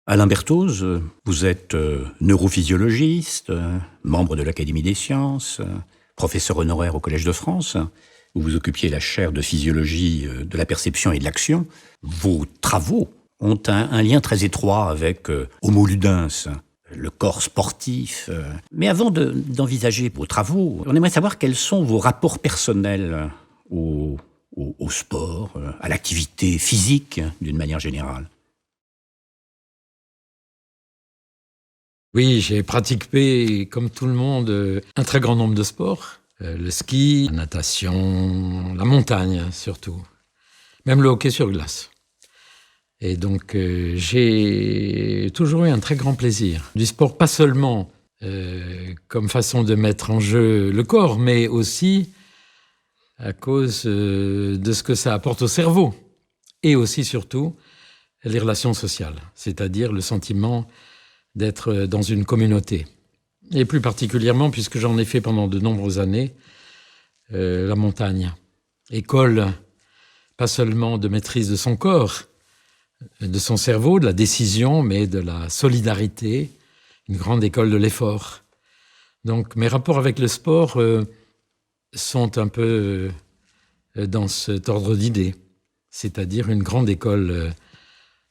Alain Berthoz, vous êtes neurophysiologiste, membre de l'Académie des sciences, professeur honoraire au Collège de France, où vous occupiez la chaire de physiologie de la perception et de l'action. Vos travaux ont un lien très étroit avec Homo ludens, le corps sportif. Mais avant d'envisager vos travaux, on aimerait savoir quels sont vos rapports personnels au sport, à l'activité physique d'une manière générale. Oui, j'ai pratiqué, comme tout le monde, un très grand nombre de sports. Le ski, la natation, la montagne surtout, même le hockey sur glace. Et donc, j'ai toujours eu un très grand plaisir du sport, pas seulement comme façon de mettre en jeu le corps, mais aussi à cause de ce que ça apporte au cerveau. Et aussi, surtout, les relations sociales, c'est-à-dire le sentiment d'être dans une communauté. Et plus particulièrement, puisque j'en ai fait pendant de nombreuses années, la montagne. École, pas seulement de maîtrise de son corps, de son cerveau, de la décision, mais de la solidarité, une grande école de l'effort. Donc mes rapports avec le sport sont un peu dans cet ordre d'idées, c'est-à-dire une grande école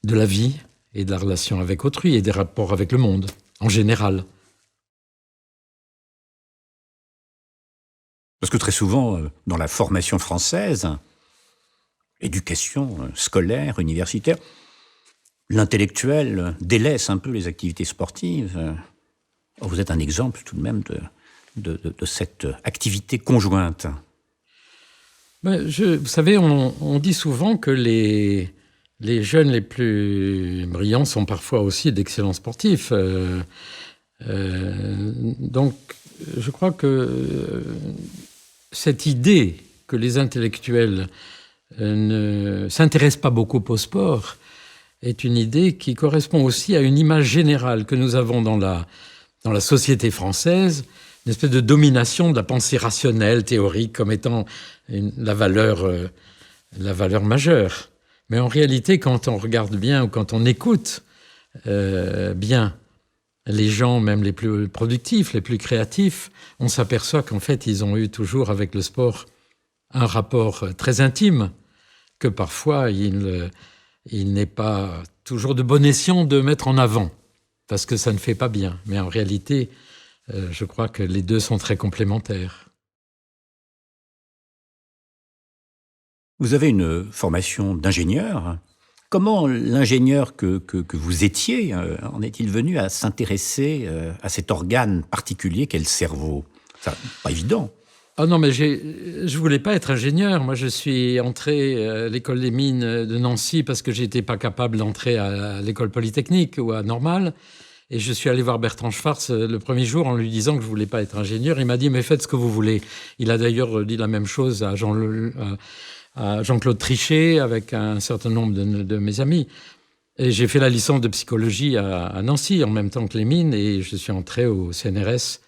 de la vie et de la relation avec autrui et des rapports avec le monde, en général. Parce que très souvent, dans la formation française, l'éducation scolaire, universitaire, l'intellectuel délaisse un peu les activités sportives. Vous êtes un exemple tout de même de cette activité conjointe. Vous savez, on dit souvent que les jeunes les plus brillants sont parfois aussi d'excellents sportifs. Donc, je crois que cette idée que les intellectuels ne s'intéressent pas beaucoup au sport est une idée qui correspond aussi à une image générale que nous avons dans la société française, une espèce de domination de la pensée rationnelle, théorique, comme étant la valeur majeure. Mais en réalité, quand on regarde bien ou quand on écoute bien les gens, même les plus productifs, les plus créatifs, on s'aperçoit qu'en fait, ils ont eu toujours avec le sport un rapport très intime, que parfois il n'est pas toujours de bon escient de mettre en avant, parce que ça ne fait pas bien. Mais en réalité, je crois que les deux sont très complémentaires. Vous avez une formation d'ingénieur. Comment l'ingénieur que vous étiez en est-il venu à s'intéresser à cet organe particulier qu'est le cerveau? C'est pas évident. Ah non, mais je voulais pas être ingénieur. Moi, je suis entré à l'école des mines de Nancy parce que j'étais pas capable d'entrer à l'école polytechnique ou à Normale. Et je suis allé voir Bertrand Schwartz le premier jour en lui disant que je voulais pas être ingénieur. Il m'a dit, mais faites ce que vous voulez. Il a d'ailleurs dit la même chose à Jean-Claude Trichet, avec un certain nombre de mes amis. Et j'ai fait la licence de psychologie à Nancy, en même temps que les mines, et je suis entré au CNRS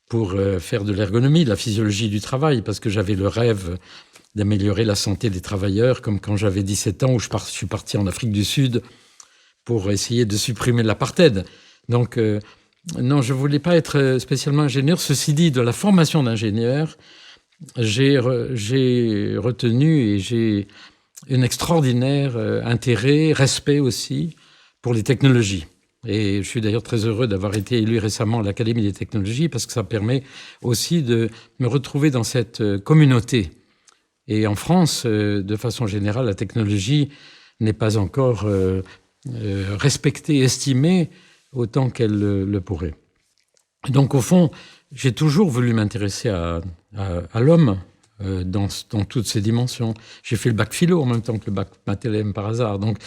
pour faire de l'ergonomie, de la physiologie du travail, parce que j'avais le rêve d'améliorer la santé des travailleurs, comme quand j'avais 17 ans, où je suis parti en Afrique du Sud pour essayer de supprimer l'apartheid. Donc, non, je ne voulais pas être spécialement ingénieur. Ceci dit, de la formation d'ingénieur, j'ai retenu et j'ai un extraordinaire intérêt, respect aussi pour les technologies. Et je suis d'ailleurs très heureux d'avoir été élu récemment à l'Académie des technologies parce que ça permet aussi de me retrouver dans cette communauté. Et en France, de façon générale, la technologie n'est pas encore respectée, estimée autant qu'elle le pourrait. Donc au fond, j'ai toujours voulu m'intéresser à l'homme dans toutes ses dimensions. J'ai fait le bac philo en même temps que le bac maths par hasard. Donc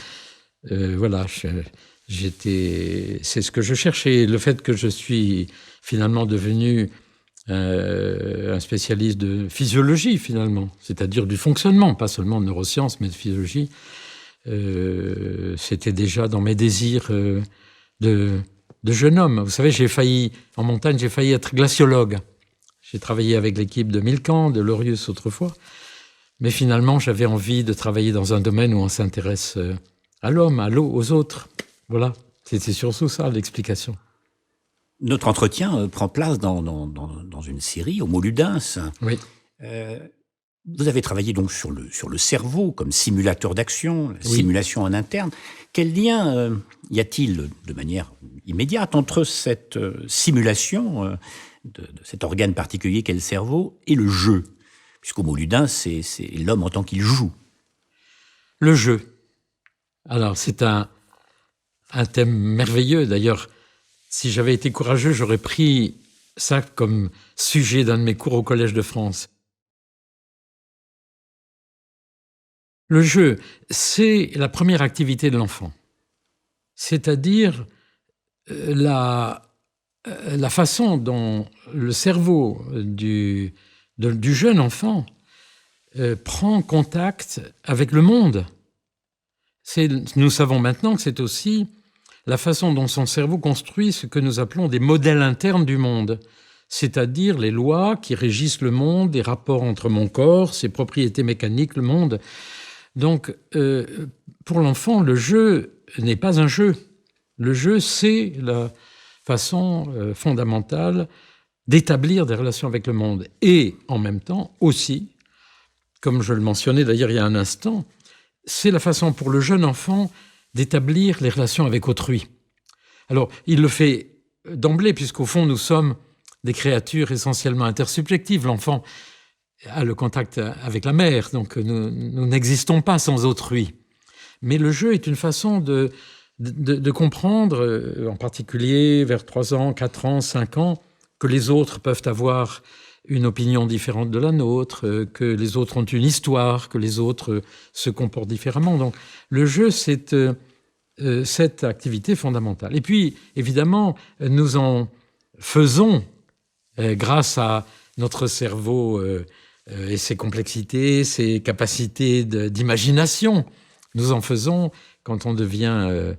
voilà, c'est ce que je cherchais. Le fait que je suis finalement devenu un spécialiste de physiologie, finalement, c'est-à-dire du fonctionnement, pas seulement de neurosciences, mais de physiologie, c'était déjà dans mes désirs de jeune homme. Vous savez, en montagne, j'ai failli être glaciologue. J'ai travaillé avec l'équipe de Milcan, de Lorius autrefois. Mais finalement, j'avais envie de travailler dans un domaine où on s'intéresse à l'homme, à l'eau, aux autres. Voilà, C'était surtout ça l'explication. Notre entretien prend place dans une série, Homo ludens. Oui. Vous avez travaillé donc sur le cerveau comme simulateur d'action, Oui. simulation en interne. Quel lien y a-t-il de manière immédiate entre cette simulation de cet organe particulier qu'est le cerveau et le jeu? Puisqu'Homo ludens, c'est l'homme en tant qu'il joue. Le jeu. Alors, c'est un thème merveilleux. D'ailleurs, si j'avais été courageux, j'aurais pris ça comme sujet d'un de mes cours au Collège de France. Le jeu, c'est la première activité de l'enfant. C'est-à-dire la façon dont le cerveau du jeune enfant prend contact avec le monde. Nous savons maintenant que c'est aussi la façon dont son cerveau construit ce que nous appelons des modèles internes du monde, c'est-à-dire les lois qui régissent le monde, les rapports entre mon corps, ses propriétés mécaniques, le monde. Donc, pour l'enfant, le jeu n'est pas un jeu. Le jeu, c'est la façon fondamentale d'établir des relations avec le monde. Et, en même temps, aussi, comme je le mentionnais d'ailleurs il y a un instant, c'est la façon pour le jeune enfant d'établir les relations avec autrui. Alors, il le fait d'emblée, puisqu'au fond, nous sommes des créatures essentiellement intersubjectives. L'enfant a le contact avec la mère, donc nous n'existons pas sans autrui. Mais le jeu est une façon de comprendre, en particulier vers 3 ans, 4 ans, 5 ans, que les autres peuvent avoir une opinion différente de la nôtre, que les autres ont une histoire, que les autres se comportent différemment. Donc le jeu, c'est cette activité fondamentale. Et puis, évidemment, nous en faisons, grâce à notre cerveau et ses complexités, ses capacités d'imagination, nous en faisons quand on devient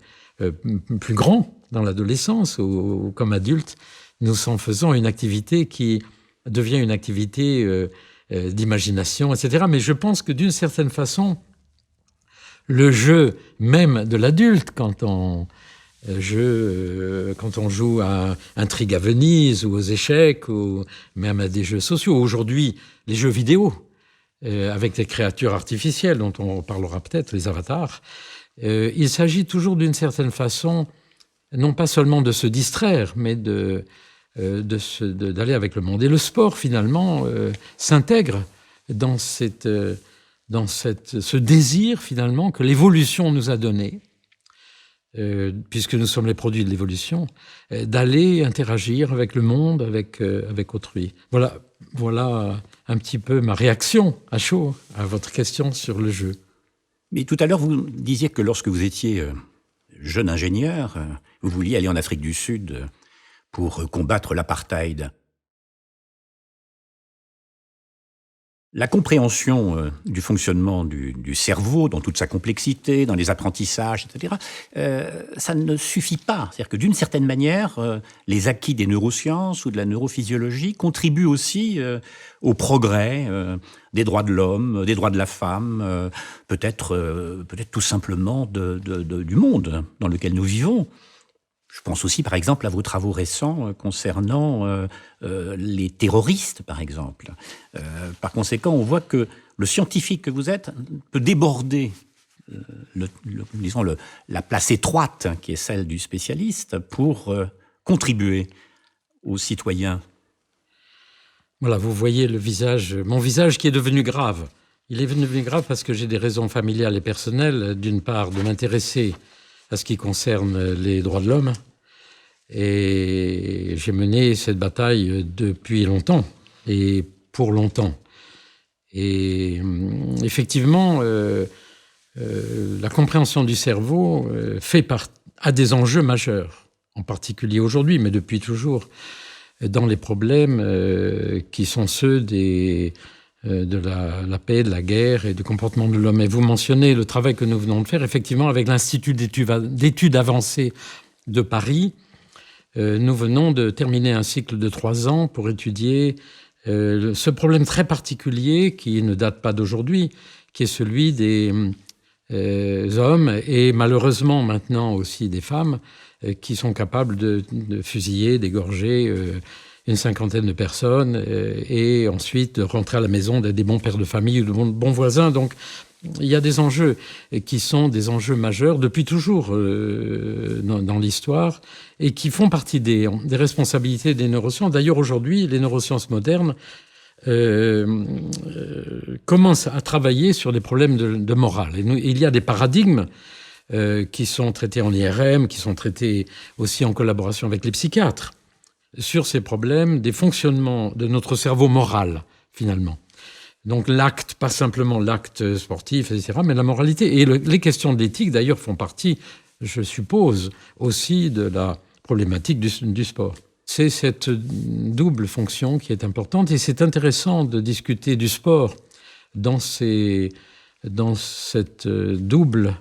plus grand dans l'adolescence ou comme adulte, nous en faisons une activité qui devient une activité d'imagination, etc. Mais je pense que d'une certaine façon, le jeu même de l'adulte, quand on joue à Intrigue à Venise ou aux échecs, ou même à des jeux sociaux, aujourd'hui, les jeux vidéo, avec des créatures artificielles dont on parlera peut-être, les avatars, il s'agit toujours d'une certaine façon, non pas seulement de se distraire, mais d'aller avec le monde. Et le sport, finalement, s'intègre dans ce désir, finalement, que l'évolution nous a donné, puisque nous sommes les produits de l'évolution, d'aller interagir avec le monde, avec autrui. Voilà un petit peu ma réaction à chaud à votre question sur le jeu. Mais tout à l'heure, vous disiez que lorsque vous étiez jeune ingénieur, vous vouliez aller en Afrique du Sud pour combattre l'apartheid. La compréhension du fonctionnement du cerveau, dans toute sa complexité, dans les apprentissages, etc., ça ne suffit pas. C'est-à-dire que d'une certaine manière, les acquis des neurosciences ou de la neurophysiologie contribuent aussi au progrès des droits de l'homme, des droits de la femme, peut-être tout simplement du monde dans lequel nous vivons. Je pense aussi, par exemple, à vos travaux récents concernant les terroristes, par exemple. Par conséquent, on voit que le scientifique que vous êtes peut déborder la place étroite qui est celle du spécialiste pour contribuer aux citoyens. Voilà, vous voyez mon visage qui est devenu grave. Il est devenu grave parce que j'ai des raisons familiales et personnelles, d'une part, de m'intéresser à ce qui concerne les droits de l'homme. Et j'ai mené cette bataille depuis longtemps et pour longtemps. Et effectivement, la compréhension du cerveau a des enjeux majeurs, en particulier aujourd'hui, mais depuis toujours, dans les problèmes qui sont ceux de la paix, de la guerre et du comportement de l'homme. Et vous mentionnez le travail que nous venons de faire, effectivement, avec l'Institut d'études avancées de Paris. Nous venons de terminer un cycle de 3 ans pour étudier ce problème très particulier qui ne date pas d'aujourd'hui, qui est celui des hommes et malheureusement maintenant aussi des femmes qui sont capables de fusiller, d'égorger une cinquantaine de personnes et ensuite de rentrer à la maison d'être des bons pères de famille ou de bons voisins. Donc il y a des enjeux qui sont des enjeux majeurs depuis toujours dans l'histoire et qui font partie des responsabilités des neurosciences. D'ailleurs, aujourd'hui, les neurosciences modernes commencent à travailler sur des problèmes de morale. Et il y a des paradigmes qui sont traités en IRM, qui sont traités aussi en collaboration avec les psychiatres, sur ces problèmes des fonctionnements de notre cerveau moral, finalement. Donc l'acte, pas simplement l'acte sportif, etc., mais la moralité. Et les questions d'éthique, d'ailleurs, font partie, je suppose, aussi de la problématique du sport. C'est cette double fonction qui est importante et c'est intéressant de discuter du sport dans cette double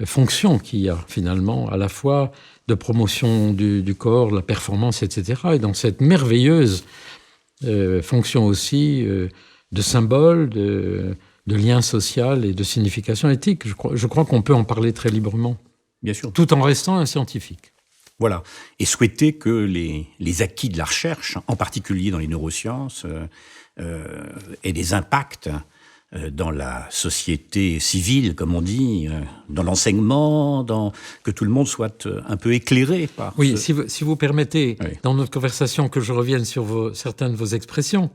fonction qu'il y a finalement, à la fois de promotion du corps, la performance, etc., et dans cette merveilleuse fonction aussi de symbole, de lien social et de signification éthique. Je crois qu'on peut en parler très librement. Bien sûr. Tout en restant un scientifique. Voilà. Et souhaiter que les acquis de la recherche, en particulier dans les neurosciences, aient des impacts dans la société civile, comme on dit, dans l'enseignement, que tout le monde soit un peu éclairé par... Oui, si vous permettez, oui, dans notre conversation, que je revienne sur certaines de vos expressions,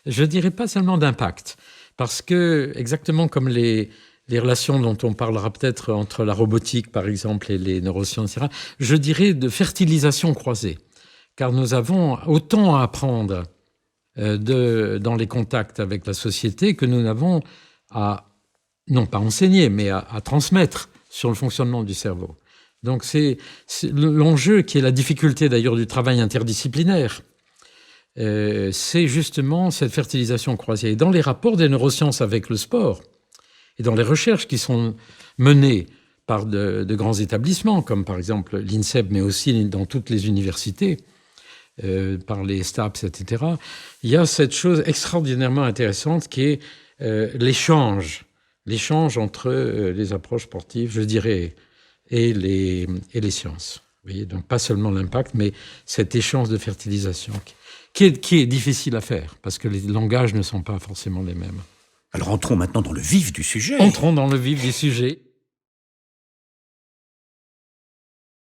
je ne dirais pas seulement d'impact, parce que, exactement comme les relations dont on parlera peut-être entre la robotique, par exemple, et les neurosciences, etc., je dirais de fertilisation croisée, car nous avons autant à apprendre dans les contacts avec la société que nous n'avons à, non pas enseigner, mais à transmettre sur le fonctionnement du cerveau. Donc c'est l'enjeu qui est la difficulté d'ailleurs du travail interdisciplinaire. C'est justement cette fertilisation croisée. Et dans les rapports des neurosciences avec le sport, et dans les recherches qui sont menées par de grands établissements, comme par exemple l'INSEP, mais aussi dans toutes les universités, par les STAPS, etc., il y a cette chose extraordinairement intéressante qui est l'échange entre les approches sportives, je dirais, et les sciences. Vous voyez, donc pas seulement l'impact, mais cet échange de fertilisation qui est difficile à faire, parce que les langages ne sont pas forcément les mêmes. Alors entrons maintenant dans le vif du sujet. Entrons dans le vif du sujet.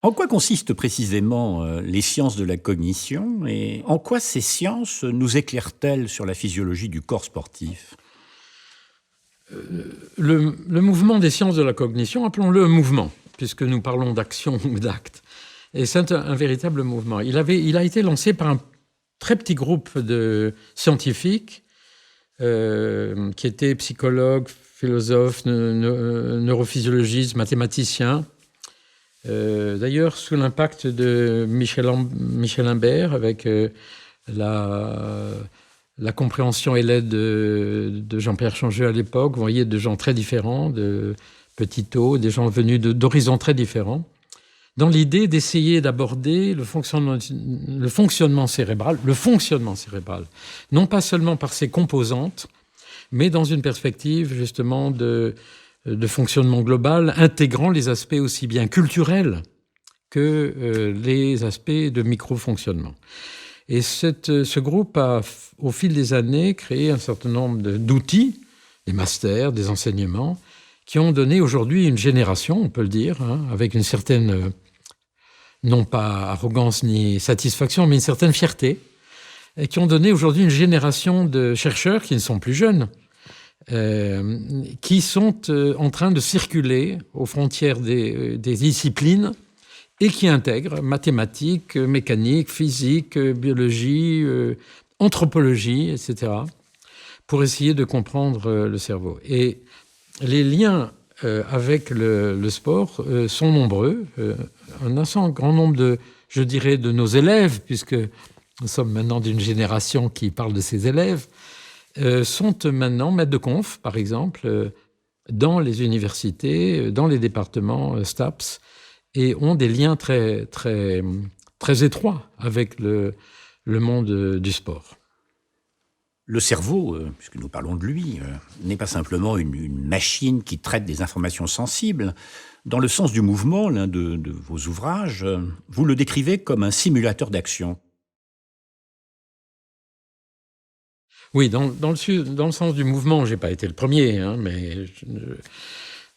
En quoi consistent précisément les sciences de la cognition et en quoi ces sciences nous éclairent-elles sur la physiologie du corps sportif ? Le mouvement des sciences de la cognition, appelons-le un mouvement, puisque nous parlons d'action ou d'acte. Et c'est un véritable mouvement. Il a été lancé par un très petit groupe de scientifiques qui étaient psychologues, philosophes, neurophysiologistes, mathématiciens. D'ailleurs, sous l'impact de Michel Imbert, avec la compréhension et l'aide de Jean-Pierre Changeux à l'époque, vous voyez, de gens très différents, de Petitot, des gens venus d'horizons très différents, dans l'idée d'essayer d'aborder le fonctionnement cérébral, non pas seulement par ses composantes, mais dans une perspective justement de fonctionnement global, intégrant les aspects aussi bien culturels que les aspects de micro-fonctionnement. Et ce groupe a, au fil des années, créé un certain nombre d'outils, des masters, des enseignements, qui ont donné aujourd'hui une génération, on peut le dire, avec une certaine, non pas arrogance ni satisfaction, mais une certaine fierté, et qui ont donné aujourd'hui une génération de chercheurs qui ne sont plus jeunes, qui sont en train de circuler aux frontières des disciplines et qui intègrent mathématiques, mécanique, physique, biologie, anthropologie, etc., pour essayer de comprendre le cerveau. Et les liens avec le sport sont nombreux. Un assez grand nombre de nos élèves, puisque nous sommes maintenant d'une génération qui parle de ses élèves, sont maintenant maîtres de conf, par exemple, dans les universités, dans les départements STAPS, et ont des liens très, très, très étroits avec le monde du sport. Le cerveau, puisque nous parlons de lui, n'est pas simplement une machine qui traite des informations sensibles. Dans le sens du mouvement, l'un de vos ouvrages, vous le décrivez comme un simulateur d'action. Oui, dans le sens du mouvement, je n'ai pas été le premier, mais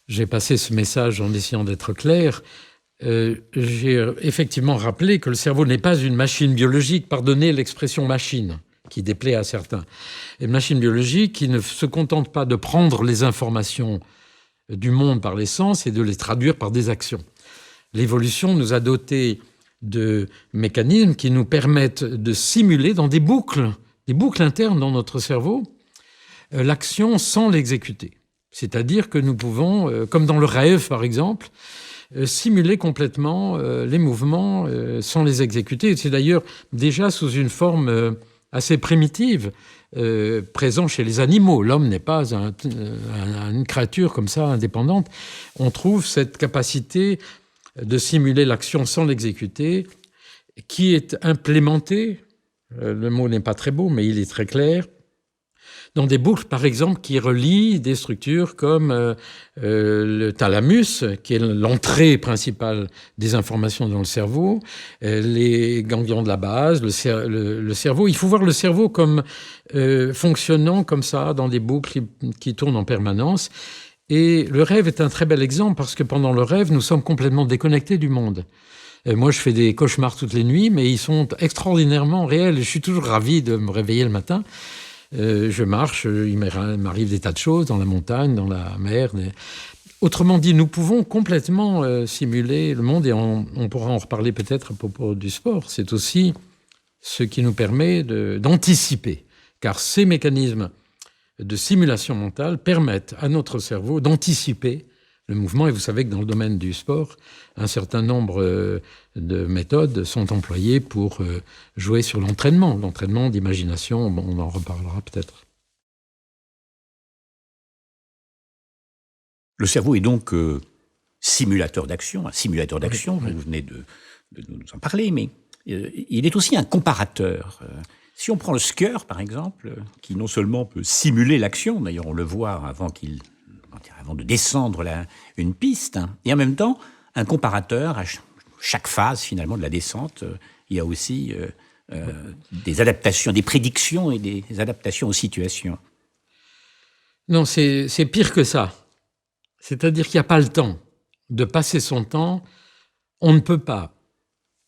j'ai passé ce message en essayant d'être clair. J'ai effectivement rappelé que le cerveau n'est pas une machine biologique, pardonnez l'expression machine, qui déplaît à certains. Une machine biologique qui ne se contente pas de prendre les informations du monde par les sens et de les traduire par des actions. L'évolution nous a dotés de mécanismes qui nous permettent de simuler dans des boucles internes dans notre cerveau, l'action sans l'exécuter. C'est-à-dire que nous pouvons, comme dans le rêve par exemple, simuler complètement les mouvements sans les exécuter. C'est d'ailleurs déjà sous une forme assez primitive, présent chez les animaux. L'homme n'est pas une créature comme ça, indépendante. On trouve cette capacité de simuler l'action sans l'exécuter, qui est implémentée, le mot n'est pas très beau, mais il est très clair, dans des boucles, par exemple, qui relient des structures comme le thalamus, qui est l'entrée principale des informations dans le cerveau, les ganglions de la base, le cerveau. Il faut voir le cerveau comme fonctionnant comme ça, dans des boucles qui tournent en permanence. Et le rêve est un très bel exemple, parce que pendant le rêve, nous sommes complètement déconnectés du monde. Moi, je fais des cauchemars toutes les nuits, mais ils sont extraordinairement réels. Je suis toujours ravi de me réveiller le matin. Je marche, il m'arrive des tas de choses dans la montagne, dans la mer. Autrement dit, nous pouvons complètement simuler le monde, et on pourra en reparler peut-être à propos du sport. C'est aussi ce qui nous permet d'anticiper, car ces mécanismes de simulation mentale permettent à notre cerveau d'anticiper le mouvement. Et vous savez que dans le domaine du sport, un certain nombre de méthodes sont employées pour jouer sur l'entraînement d'imagination. Bon, on en reparlera peut-être. Le cerveau est donc simulateur d'action, un simulateur d'action, oui. Vous venez de nous en parler, mais il est aussi un comparateur. Si on prend le skieur, par exemple, qui non seulement peut simuler l'action, d'ailleurs on le voit avant de descendre une piste, et en même temps, un comparateur, à chaque phase finalement de la descente, il y a aussi des adaptations, des prédictions et des adaptations aux situations. Non, c'est pire que ça. C'est-à-dire qu'il n'y a pas le temps de passer son temps. On ne peut pas,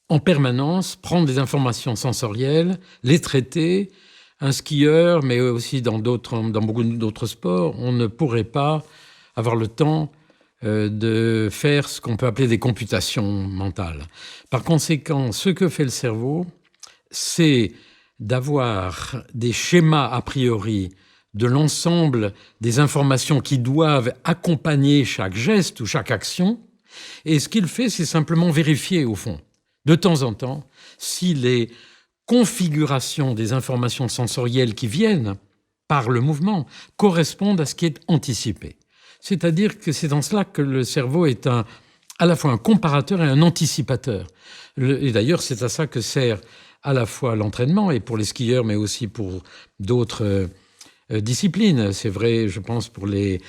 en permanence, prendre des informations sensorielles, les traiter. Un skieur, mais aussi dans beaucoup d'autres sports, on ne pourrait pas avoir le temps de faire ce qu'on peut appeler des computations mentales. Par conséquent, ce que fait le cerveau, c'est d'avoir des schémas a priori de l'ensemble des informations qui doivent accompagner chaque geste ou chaque action. Et ce qu'il fait, c'est simplement vérifier, au fond, de temps en temps, si les configurations des informations sensorielles qui viennent par le mouvement correspondent à ce qui est anticipé. C'est-à-dire que c'est en cela que le cerveau est à la fois un comparateur et un anticipateur. Et d'ailleurs, c'est à ça que sert à la fois l'entraînement, et pour les skieurs, mais aussi pour d'autres disciplines. C'est vrai, je pense, pour les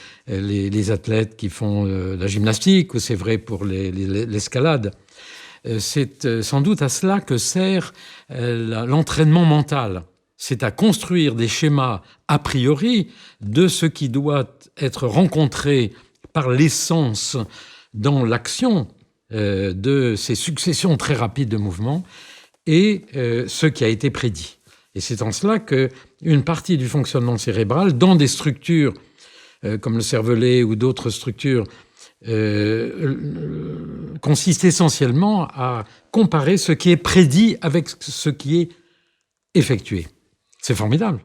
athlètes qui font la gymnastique, ou c'est vrai pour l'escalade. C'est sans doute à cela que sert l'entraînement mental. C'est à construire des schémas a priori de ce qui doit être rencontré par l'essence dans l'action de ces successions très rapides de mouvements, et ce qui a été prédit. Et c'est en cela qu'une partie du fonctionnement cérébral, dans des structures comme le cervelet ou d'autres structures, consiste essentiellement à comparer ce qui est prédit avec ce qui est effectué. C'est formidable.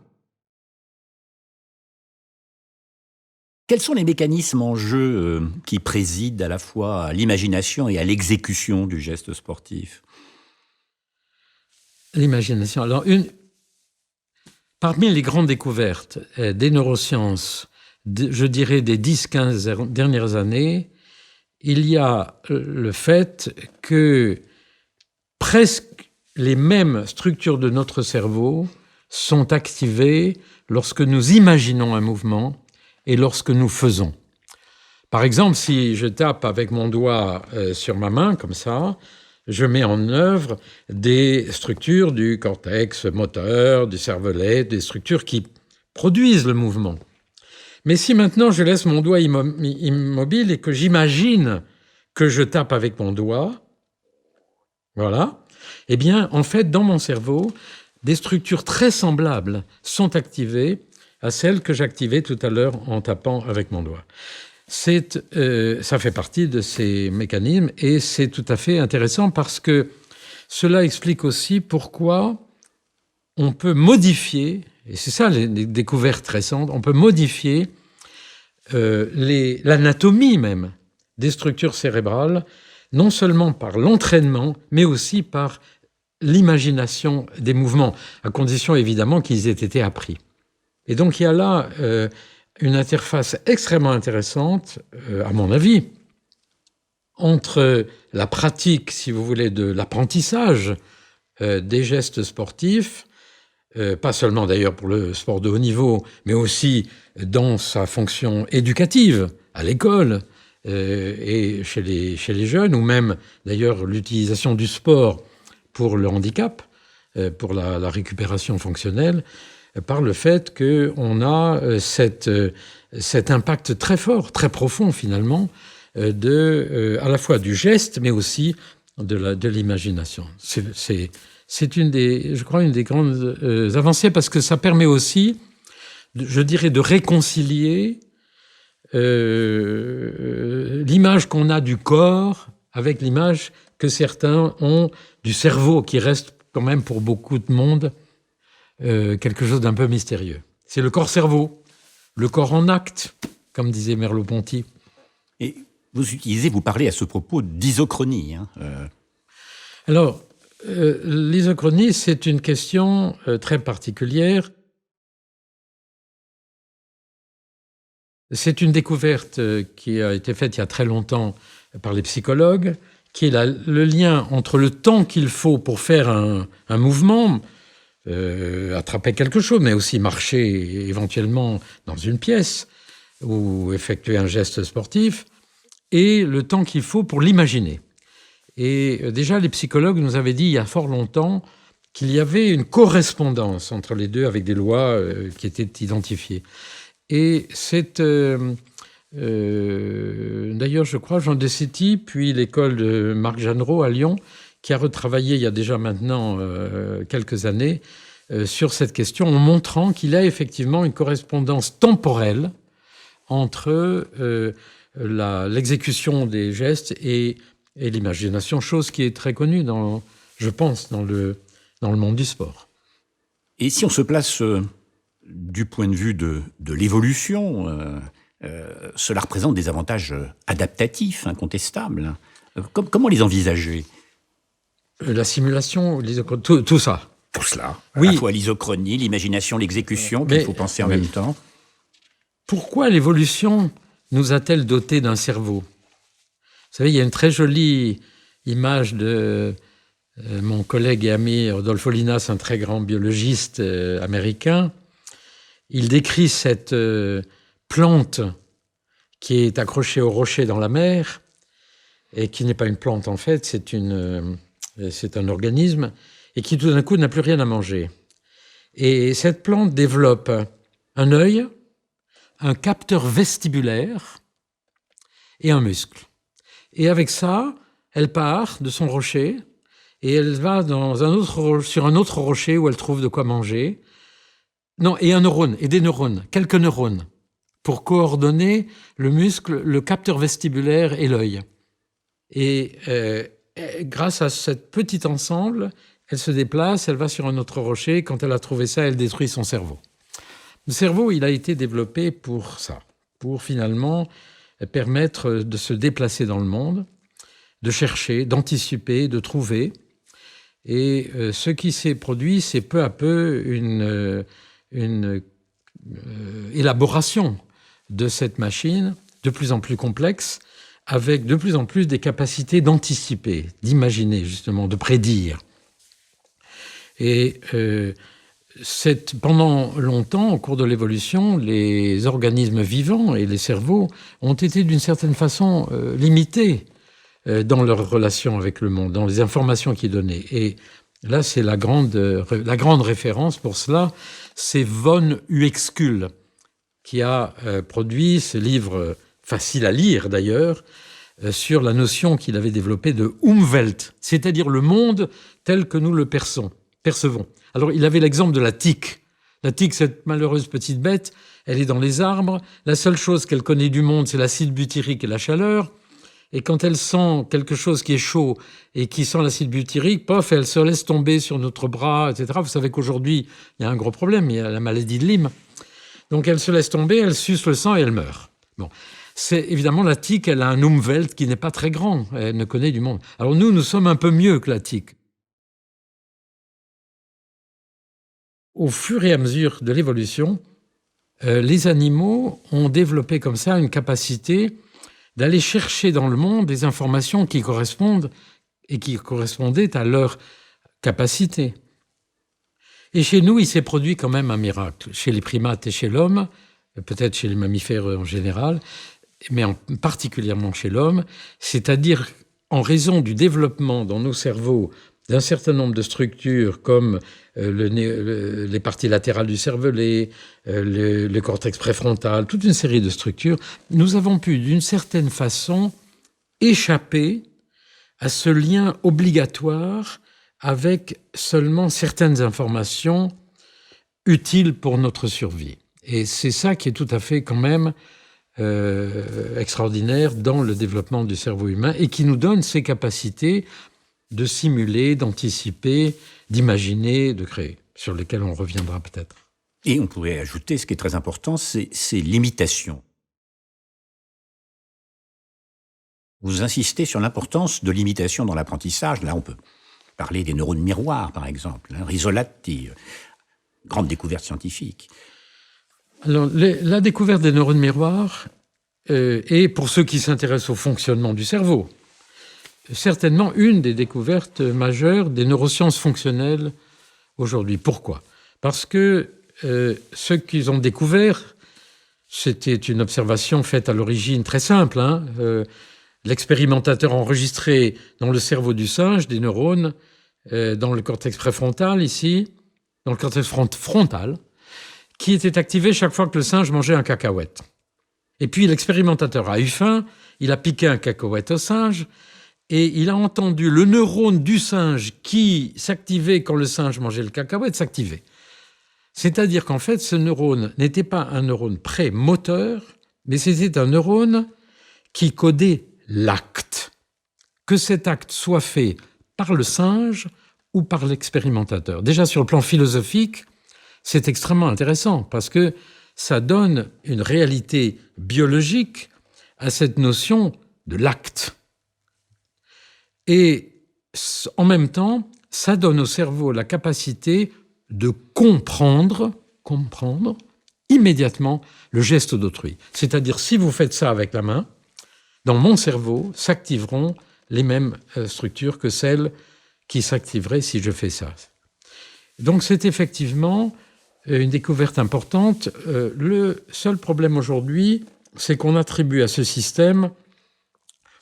Quels sont les mécanismes en jeu qui président à la fois à l'imagination et à l'exécution du geste sportif ? L'imagination. Alors, parmi les grandes découvertes des neurosciences, je dirais des 10-15 dernières années, il y a le fait que presque les mêmes structures de notre cerveau sont activées lorsque nous imaginons un mouvement et lorsque nous faisons. Par exemple, si je tape avec mon doigt sur ma main, comme ça, je mets en œuvre des structures du cortex moteur, du cervelet, des structures qui produisent le mouvement. Mais si maintenant je laisse mon doigt immobile et que j'imagine que je tape avec mon doigt, voilà, eh bien, en fait, dans mon cerveau, des structures très semblables sont activées à celles que j'activais tout à l'heure en tapant avec mon doigt. Ça fait partie de ces mécanismes et c'est tout à fait intéressant parce que cela explique aussi pourquoi on peut modifier, et c'est ça les découvertes récentes, on peut modifier l'anatomie même des structures cérébrales, non seulement par l'entraînement, mais aussi par l'imagination des mouvements, à condition évidemment qu'ils aient été appris. Et donc il y a là une interface extrêmement intéressante, à mon avis, entre la pratique, si vous voulez, de l'apprentissage des gestes sportifs, pas seulement d'ailleurs pour le sport de haut niveau, mais aussi dans sa fonction éducative, à l'école et chez les jeunes, ou même d'ailleurs l'utilisation du sport pour le handicap, pour la récupération fonctionnelle, par le fait qu'on a cet impact très fort, très profond finalement, à la fois du geste, mais aussi de l'imagination. C'est je crois, une des grandes avancées, parce que ça permet aussi, je dirais, de réconcilier l'image qu'on a du corps avec l'image que certains ont du cerveau, qui reste quand même pour beaucoup de monde quelque chose d'un peu mystérieux. C'est le corps-cerveau, le corps en acte, comme disait Merleau-Ponty. Et vous parlez à ce propos d'isochronie. Alors, l'isochronie, c'est une question très particulière. C'est une découverte qui a été faite il y a très longtemps par les psychologues, qui est le lien entre le temps qu'il faut pour faire un mouvement, attraper quelque chose, mais aussi marcher éventuellement dans une pièce ou effectuer un geste sportif, et le temps qu'il faut pour l'imaginer. Et déjà, les psychologues nous avaient dit il y a fort longtemps qu'il y avait une correspondance entre les deux avec des lois qui étaient identifiées. Et c'est d'ailleurs, je crois, Jean Dessetti, puis l'école de Marc Jeanneraud à Lyon, qui a retravaillé il y a déjà maintenant quelques années sur cette question, en montrant qu'il y a effectivement une correspondance temporelle entre l'exécution des gestes et l'imagination, chose qui est très connue, je pense, dans le monde du sport. Et si on se place du point de vue de l'évolution, cela représente des avantages adaptatifs, incontestables. Comment les envisager ? La simulation, tout ça. Tout cela. Oui. À la fois l'isochronie, l'imagination, l'exécution, qu'il faut penser en même temps. Pourquoi l'évolution nous a-t-elle dotés d'un cerveau ? Vous savez, il y a une très jolie image de mon collègue et ami Rodolfo Linas, un très grand biologiste américain. Il décrit cette plante qui est accrochée au rocher dans la mer et qui n'est pas une plante en fait, c'est un organisme, et qui tout d'un coup n'a plus rien à manger. Et cette plante développe un œil, un capteur vestibulaire et un muscle. Et avec ça, elle part de son rocher et elle va sur un autre rocher où elle trouve de quoi manger. Non, et des neurones, quelques neurones, pour coordonner le muscle, le capteur vestibulaire et l'œil. Et grâce à ce petit ensemble, elle se déplace, elle va sur un autre rocher. Quand elle a trouvé ça, elle détruit son cerveau. Le cerveau, il a été développé pour ça, pour finalement permettre de se déplacer dans le monde, de chercher, d'anticiper, de trouver. Et ce qui s'est produit, c'est peu à peu une élaboration de cette machine de plus en plus complexe, avec de plus en plus des capacités d'anticiper, d'imaginer justement, de prédire. Et Pendant longtemps, au cours de l'évolution, les organismes vivants et les cerveaux ont été d'une certaine façon limités dans leur relation avec le monde, dans les informations qu'ils donnaient. Et là, c'est la grande référence pour cela, c'est von Uexküll, qui a produit ce livre facile à lire d'ailleurs, sur la notion qu'il avait développée de Umwelt, c'est-à-dire le monde tel que nous le percevons. Alors, il avait l'exemple de la tique. La tique, cette malheureuse petite bête, elle est dans les arbres. La seule chose qu'elle connaît du monde, c'est l'acide butyrique et la chaleur. Et quand elle sent quelque chose qui est chaud et qui sent l'acide butyrique, pof, elle se laisse tomber sur notre bras, etc. Vous savez qu'aujourd'hui, il y a un gros problème, il y a la maladie de Lyme. Donc, elle se laisse tomber, elle suce le sang et elle meurt. Bon. C'est évidemment la tique, elle a un Umwelt qui n'est pas très grand. Elle ne connaît du monde. Alors nous sommes un peu mieux que la tique. Au fur et à mesure de l'évolution, les animaux ont développé comme ça une capacité d'aller chercher dans le monde des informations qui correspondent et qui correspondaient à leur capacité. Et chez nous, il s'est produit quand même un miracle. Chez les primates et chez l'homme, peut-être chez les mammifères en général, mais particulièrement chez l'homme, c'est-à-dire en raison du développement dans nos cerveaux d'un certain nombre de structures comme les parties latérales du cervelet, le cortex préfrontal, toute une série de structures, nous avons pu d'une certaine façon échapper à ce lien obligatoire avec seulement certaines informations utiles pour notre survie. Et c'est ça qui est tout à fait quand même extraordinaire dans le développement du cerveau humain et qui nous donne ces capacités de simuler, d'anticiper, d'imaginer, de créer, sur lesquelles on reviendra peut-être. Et on pourrait ajouter, ce qui est très important, c'est l'imitation. Vous insistez sur l'importance de l'imitation dans l'apprentissage. Là, on peut parler des neurones miroirs, par exemple, Risolati, grande découverte scientifique. Alors, la découverte des neurones miroirs est, pour ceux qui s'intéressent au fonctionnement du cerveau, certainement une des découvertes majeures des neurosciences fonctionnelles aujourd'hui. Pourquoi ? Parce que ce qu'ils ont découvert, c'était une observation faite à l'origine très simple. L'expérimentateur a enregistré dans le cerveau du singe des neurones dans le cortex préfrontal, ici, dans le cortex frontal, qui était activé chaque fois que le singe mangeait un cacahuète. Et puis l'expérimentateur a eu faim, il a piqué un cacahuète au singe, et il a entendu le neurone du singe qui s'activait quand le singe mangeait le cacahuète s'activer. C'est-à-dire qu'en fait, ce neurone n'était pas un neurone prémoteur, mais c'était un neurone qui codait l'acte. Que cet acte soit fait par le singe ou par l'expérimentateur. Déjà, sur le plan philosophique, c'est extrêmement intéressant parce que ça donne une réalité biologique à cette notion de l'acte. Et en même temps, ça donne au cerveau la capacité de comprendre immédiatement le geste d'autrui. C'est-à-dire, si vous faites ça avec la main, dans mon cerveau s'activeront les mêmes structures que celles qui s'activeraient si je fais ça. Donc c'est effectivement une découverte importante. Le seul problème aujourd'hui, c'est qu'on attribue à ce système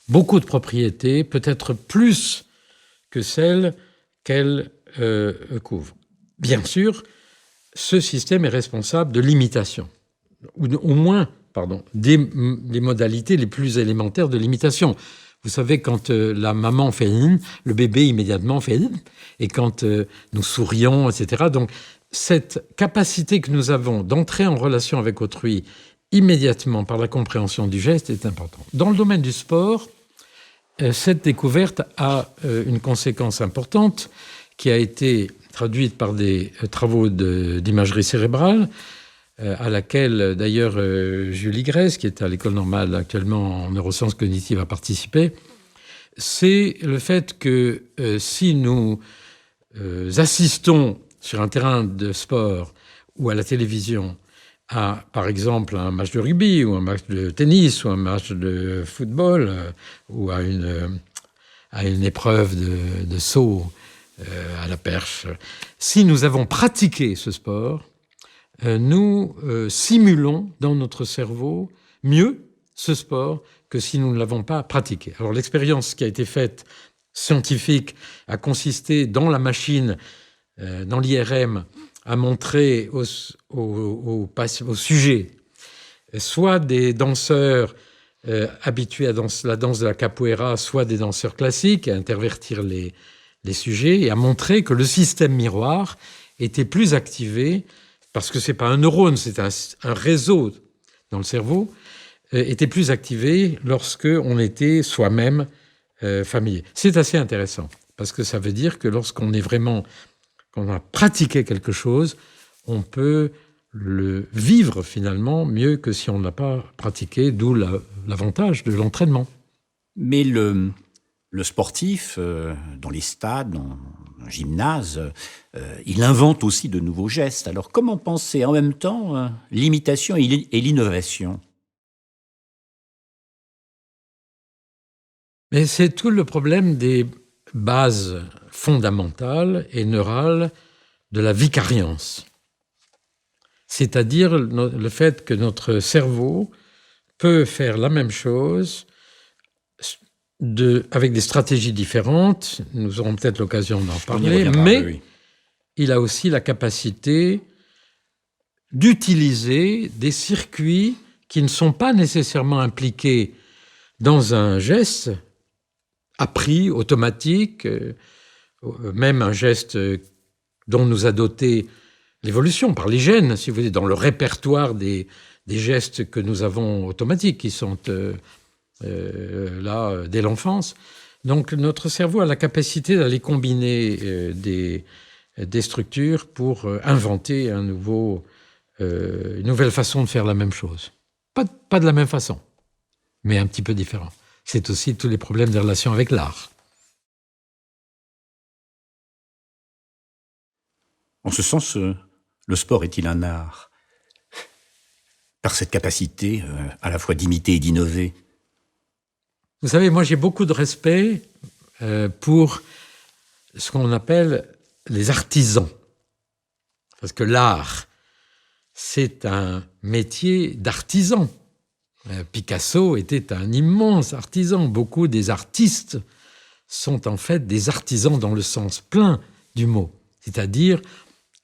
beaucoup de propriétés, peut-être plus que celles qu'elle couvre. Bien sûr, ce système est responsable de l'imitation, ou au moins, des modalités les plus élémentaires de l'imitation. Vous savez, quand la maman fait « le bébé immédiatement fait « et quand nous sourions, etc. Donc, cette capacité que nous avons d'entrer en relation avec autrui immédiatement par la compréhension du geste est importante. Dans le domaine du sport, cette découverte a une conséquence importante qui a été traduite par des travaux d'imagerie cérébrale, à laquelle d'ailleurs Julie Grèce, qui est à l'École normale actuellement en neurosciences cognitives, a participé. C'est le fait que si nous assistons sur un terrain de sport ou à la télévision à, par exemple, un match de rugby ou un match de tennis ou un match de football ou à une épreuve de saut à la perche. Si nous avons pratiqué ce sport, nous simulons dans notre cerveau mieux ce sport que si nous ne l'avons pas pratiqué. Alors l'expérience qui a été faite scientifique a consisté dans la machine, dans l'IRM, à montrer aux sujets soit des danseurs habitués à la danse de la capoeira, soit des danseurs classiques, à intervertir les sujets et à montrer que le système miroir était plus activé, parce que ce n'est pas un neurone, c'est un réseau dans le cerveau, était plus activé lorsque on était soi-même familier. C'est assez intéressant, parce que ça veut dire que lorsqu'on a pratiqué quelque chose, on peut le vivre finalement mieux que si on ne l'a pas pratiqué, d'où l'avantage de l'entraînement. Mais le sportif, dans les stades, dans un gymnase, il invente aussi de nouveaux gestes. Alors comment penser en même temps l'imitation et l'innovation ? Mais c'est tout le problème des bases fondamentales et neurales de la vicariance. C'est-à-dire le fait que notre cerveau peut faire la même chose avec des stratégies différentes. Nous aurons peut-être l'occasion d'en parler, mais il a aussi la capacité d'utiliser des circuits qui ne sont pas nécessairement impliqués dans un geste appris, automatique, même un geste dont nous a doté l'évolution par les gènes, si vous voulez, dans le répertoire des gestes que nous avons automatiques, qui sont là dès l'enfance. Donc notre cerveau a la capacité d'aller combiner des structures pour inventer une nouvelle façon de faire la même chose. Pas de la même façon, mais un petit peu différent. C'est aussi tous les problèmes des relations avec l'art. En ce sens, le sport est-il un art ? Par cette capacité à la fois d'imiter et d'innover. Vous savez, moi j'ai beaucoup de respect pour ce qu'on appelle les artisans. Parce que l'art, c'est un métier d'artisan. Picasso était un immense artisan. Beaucoup des artistes sont en fait des artisans dans le sens plein du mot. C'est-à-dire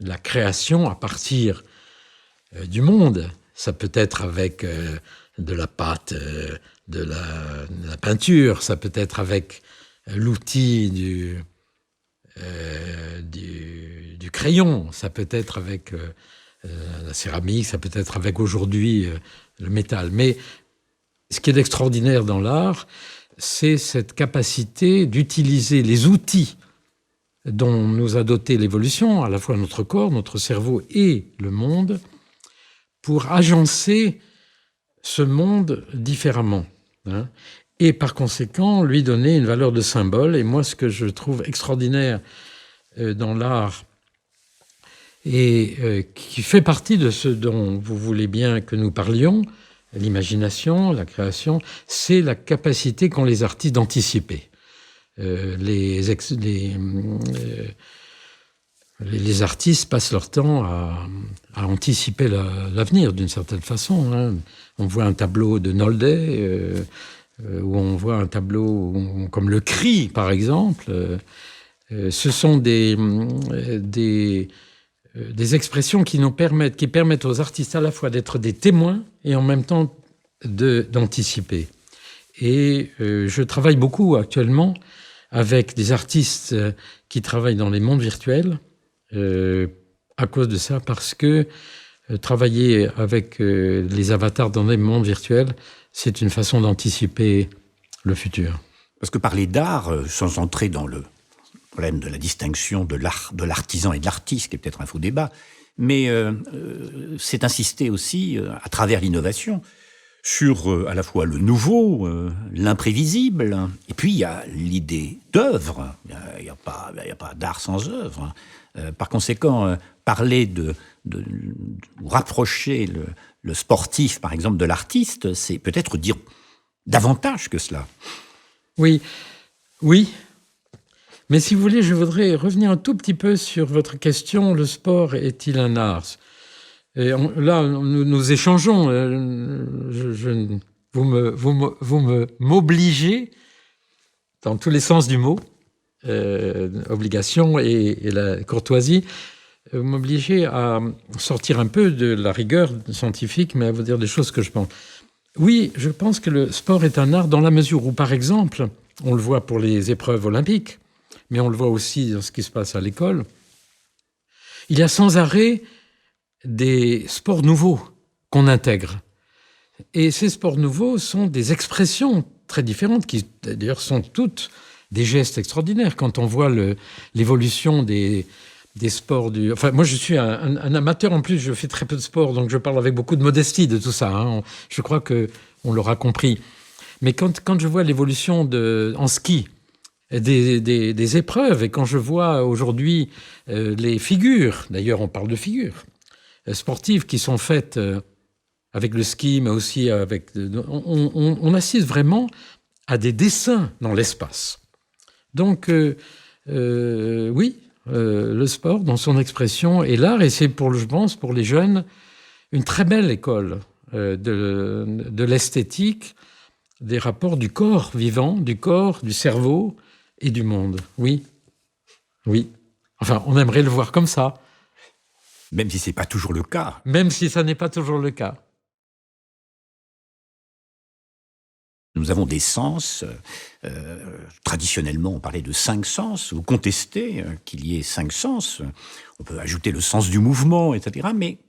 la création à partir du monde. Ça peut être avec de la pâte, de la peinture, ça peut être avec l'outil du crayon, ça peut être avec la céramique, ça peut être avec aujourd'hui le métal. Mais ce qui est extraordinaire dans l'art, c'est cette capacité d'utiliser les outils dont nous a doté l'évolution, à la fois notre corps, notre cerveau et le monde, pour agencer ce monde différemment. Et par conséquent, lui donner une valeur de symbole. Et moi, ce que je trouve extraordinaire dans l'art, et qui fait partie de ce dont vous voulez bien que nous parlions, l'imagination, la création, c'est la capacité qu'ont les artistes d'anticiper. Les artistes passent leur temps à anticiper l'avenir d'une certaine façon. On voit un tableau de Noldet, ou on voit un tableau comme le Cri, par exemple. Ce sont des expressions qui permettent aux artistes à la fois d'être des témoins et en même temps d'anticiper. Et je travaille beaucoup actuellement avec des artistes qui travaillent dans les mondes virtuels à cause de ça, parce que travailler avec les avatars dans les mondes virtuels, c'est une façon d'anticiper le futur. Parce que parler d'art, sans entrer dans le problème de la distinction de l'artisan et de l'artiste, qui est peut-être un faux débat, mais c'est insister aussi, à travers l'innovation, sur à la fois le nouveau, l'imprévisible, et puis il y a l'idée d'œuvre. Il n'y a pas d'art sans œuvre. Par conséquent, parler ou rapprocher le sportif, par exemple, de l'artiste, c'est peut-être dire davantage que cela. Oui. Mais si vous voulez, je voudrais revenir un tout petit peu sur votre question, le sport est-il un art? Et là, nous échangeons. Vous m'obligez, dans tous les sens du mot, obligation et la courtoisie, vous m'obligez à sortir un peu de la rigueur scientifique, mais à vous dire des choses que je pense. Oui, je pense que le sport est un art dans la mesure où, par exemple, on le voit pour les épreuves olympiques, mais on le voit aussi dans ce qui se passe à l'école, il y a sans arrêt des sports nouveaux qu'on intègre. Et ces sports nouveaux sont des expressions très différentes, qui d'ailleurs sont toutes des gestes extraordinaires. Quand on voit l'évolution des sports Enfin, moi, je suis un amateur en plus, je fais très peu de sport, donc je parle avec beaucoup de modestie de tout ça. Hein. Je crois qu'on l'aura compris. Mais quand je vois l'évolution en ski des épreuves, et quand je vois aujourd'hui les figures, d'ailleurs on parle de figures sportives qui sont faites avec le ski, mais aussi avec... On assiste vraiment à des dessins dans l'espace. Donc, oui, le sport, dans son expression, est l'art, et c'est, je pense, pour les jeunes, une très belle école de l'esthétique, des rapports du corps vivant, du corps, du cerveau et du monde. Oui, oui. Enfin, on aimerait le voir comme ça. Même si ce n'est pas toujours le cas. Même si ça n'est pas toujours le cas. Nous avons des sens. Traditionnellement, on parlait de 5 sens. Vous contestez qu'il y ait 5 sens. On peut ajouter le sens du mouvement, etc. Mais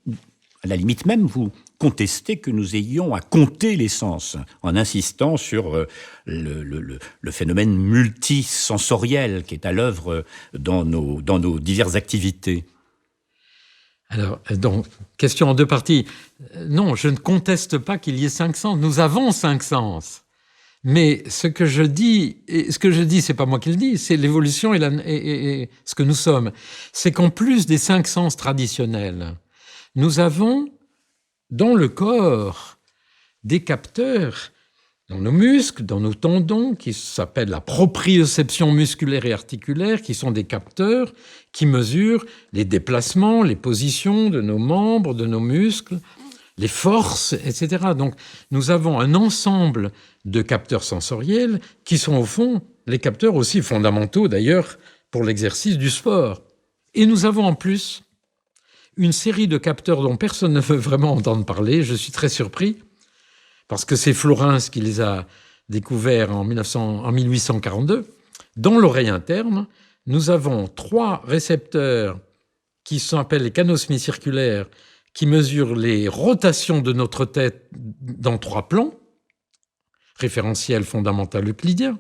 à la limite même, vous contestez que nous ayons à compter les sens, en insistant sur le phénomène multisensoriel qui est à l'œuvre dans nos diverses activités. Alors, donc, question en 2 parties. Non, je ne conteste pas qu'il y ait 5 sens. Nous avons 5 sens. Mais ce que je dis, c'est pas moi qui le dis, c'est l'évolution et ce que nous sommes. C'est qu'en plus des 5 sens traditionnels, nous avons dans le corps des capteurs, dans nos muscles, dans nos tendons, qui s'appellent la proprioception musculaire et articulaire, qui sont des capteurs qui mesurent les déplacements, les positions de nos membres, de nos muscles, les forces, etc. Donc, nous avons un ensemble de capteurs sensoriels qui sont, au fond, les capteurs aussi fondamentaux, d'ailleurs, pour l'exercice du sport. Et nous avons en plus une série de capteurs dont personne ne veut vraiment entendre parler. Je suis très surpris, parce que c'est Flourens qui les a découverts en 1842. Dans l'oreille interne, nous avons 3 récepteurs qui s'appellent les canaux semi-circulaires, qui mesurent les rotations de notre tête dans 3 plans, référentiel fondamental euclidien.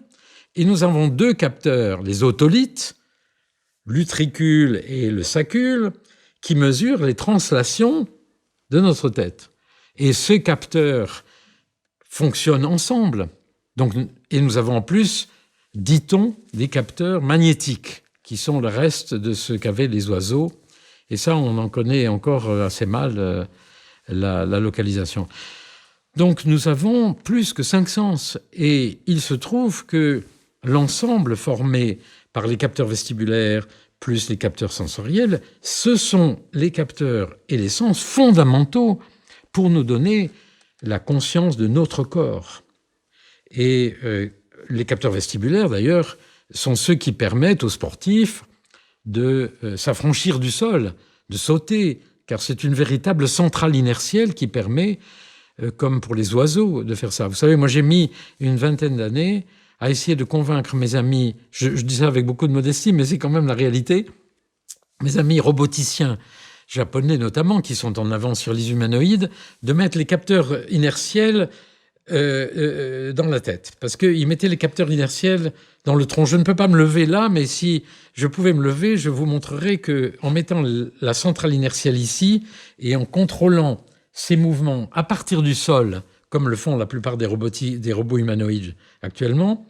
Et nous avons 2 capteurs, les otolithes, l'utricule et le sacule, qui mesurent les translations de notre tête. Et ces capteurs fonctionnent ensemble. Donc, et nous avons en plus, dit-on, des capteurs magnétiques, qui sont le reste de ce qu'avaient les oiseaux. Et ça, on en connaît encore assez mal la localisation. Donc, nous avons plus que 5 sens. Et il se trouve que l'ensemble formé par les capteurs vestibulaires plus les capteurs sensoriels, ce sont les capteurs et les sens fondamentaux pour nous donner la conscience de notre corps. Et les capteurs vestibulaires, d'ailleurs, sont ceux qui permettent aux sportifs de s'affranchir du sol, de sauter, car c'est une véritable centrale inertielle qui permet, comme pour les oiseaux, de faire ça. Vous savez, moi j'ai mis une 20aine d'années à essayer de convaincre mes amis, je dis ça avec beaucoup de modestie, mais c'est quand même la réalité, mes amis roboticiens japonais notamment, qui sont en avance sur les humanoïdes, de mettre les capteurs inertiels dans la tête. Parce qu'ils mettaient les capteurs inertiels dans le tronc. Je ne peux pas me lever là, mais si je pouvais me lever, je vous montrerai qu'en mettant la centrale inertielle ici et en contrôlant ces mouvements à partir du sol, comme le font la plupart des robots humanoïdes actuellement,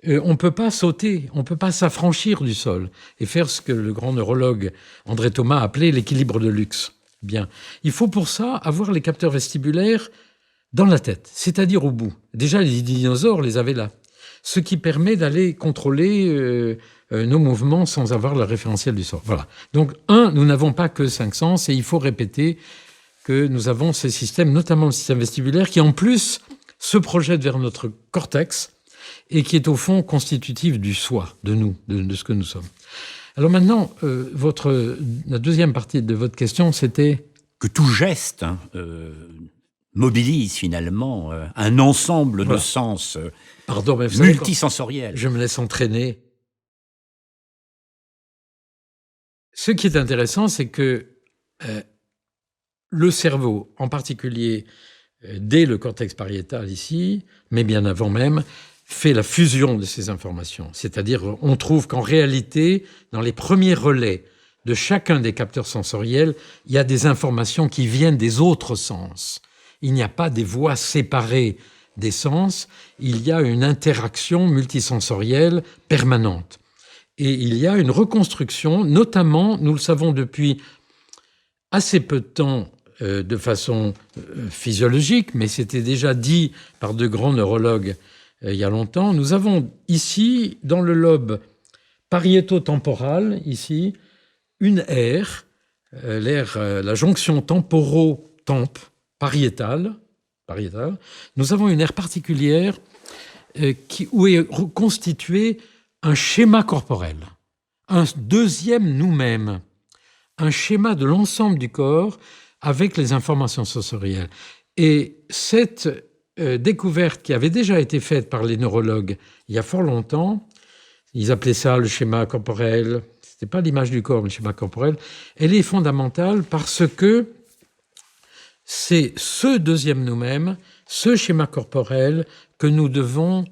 on ne peut pas sauter, on ne peut pas s'affranchir du sol et faire ce que le grand neurologue André Thomas appelait l'équilibre de luxe. Bien, il faut pour ça avoir les capteurs vestibulaires dans la tête, c'est-à-dire au bout. Déjà, les dinosaures les avaient là. Ce qui permet d'aller contrôler nos mouvements sans avoir le référentiel du sort. Voilà. Donc, nous n'avons pas que 5 sens et il faut répéter que nous avons ces systèmes, notamment le système vestibulaire, qui en plus se projette vers notre cortex et qui est au fond constitutif du soi, de nous, de ce que nous sommes. Alors maintenant, la deuxième partie de votre question, c'était... Que tout geste mobilise finalement un ensemble de sens multisensoriels. Je me laisse entraîner. Ce qui est intéressant, c'est que le cerveau, en particulier dès le cortex pariétal ici, mais bien avant même, fait la fusion de ces informations. C'est-à-dire, on trouve qu'en réalité, dans les premiers relais de chacun des capteurs sensoriels, il y a des informations qui viennent des autres sens. Il n'y a pas des voies séparées des sens, il y a une interaction multisensorielle permanente. Et il y a une reconstruction, notamment, nous le savons depuis assez peu de temps, de façon physiologique, mais c'était déjà dit par de grands neurologues il y a longtemps. Nous avons ici, dans le lobe pariéto-temporal, ici, une aire, la jonction temporo-tempe pariétale. Nous avons une aire particulière où est constitué un schéma corporel, un deuxième nous-mêmes, un schéma de l'ensemble du corps avec les informations sensorielles. Et cette découverte qui avait déjà été faite par les neurologues il y a fort longtemps, ils appelaient ça le schéma corporel, c'était pas l'image du corps, mais le schéma corporel, elle est fondamentale parce que c'est ce deuxième nous-mêmes, ce schéma corporel que nous devons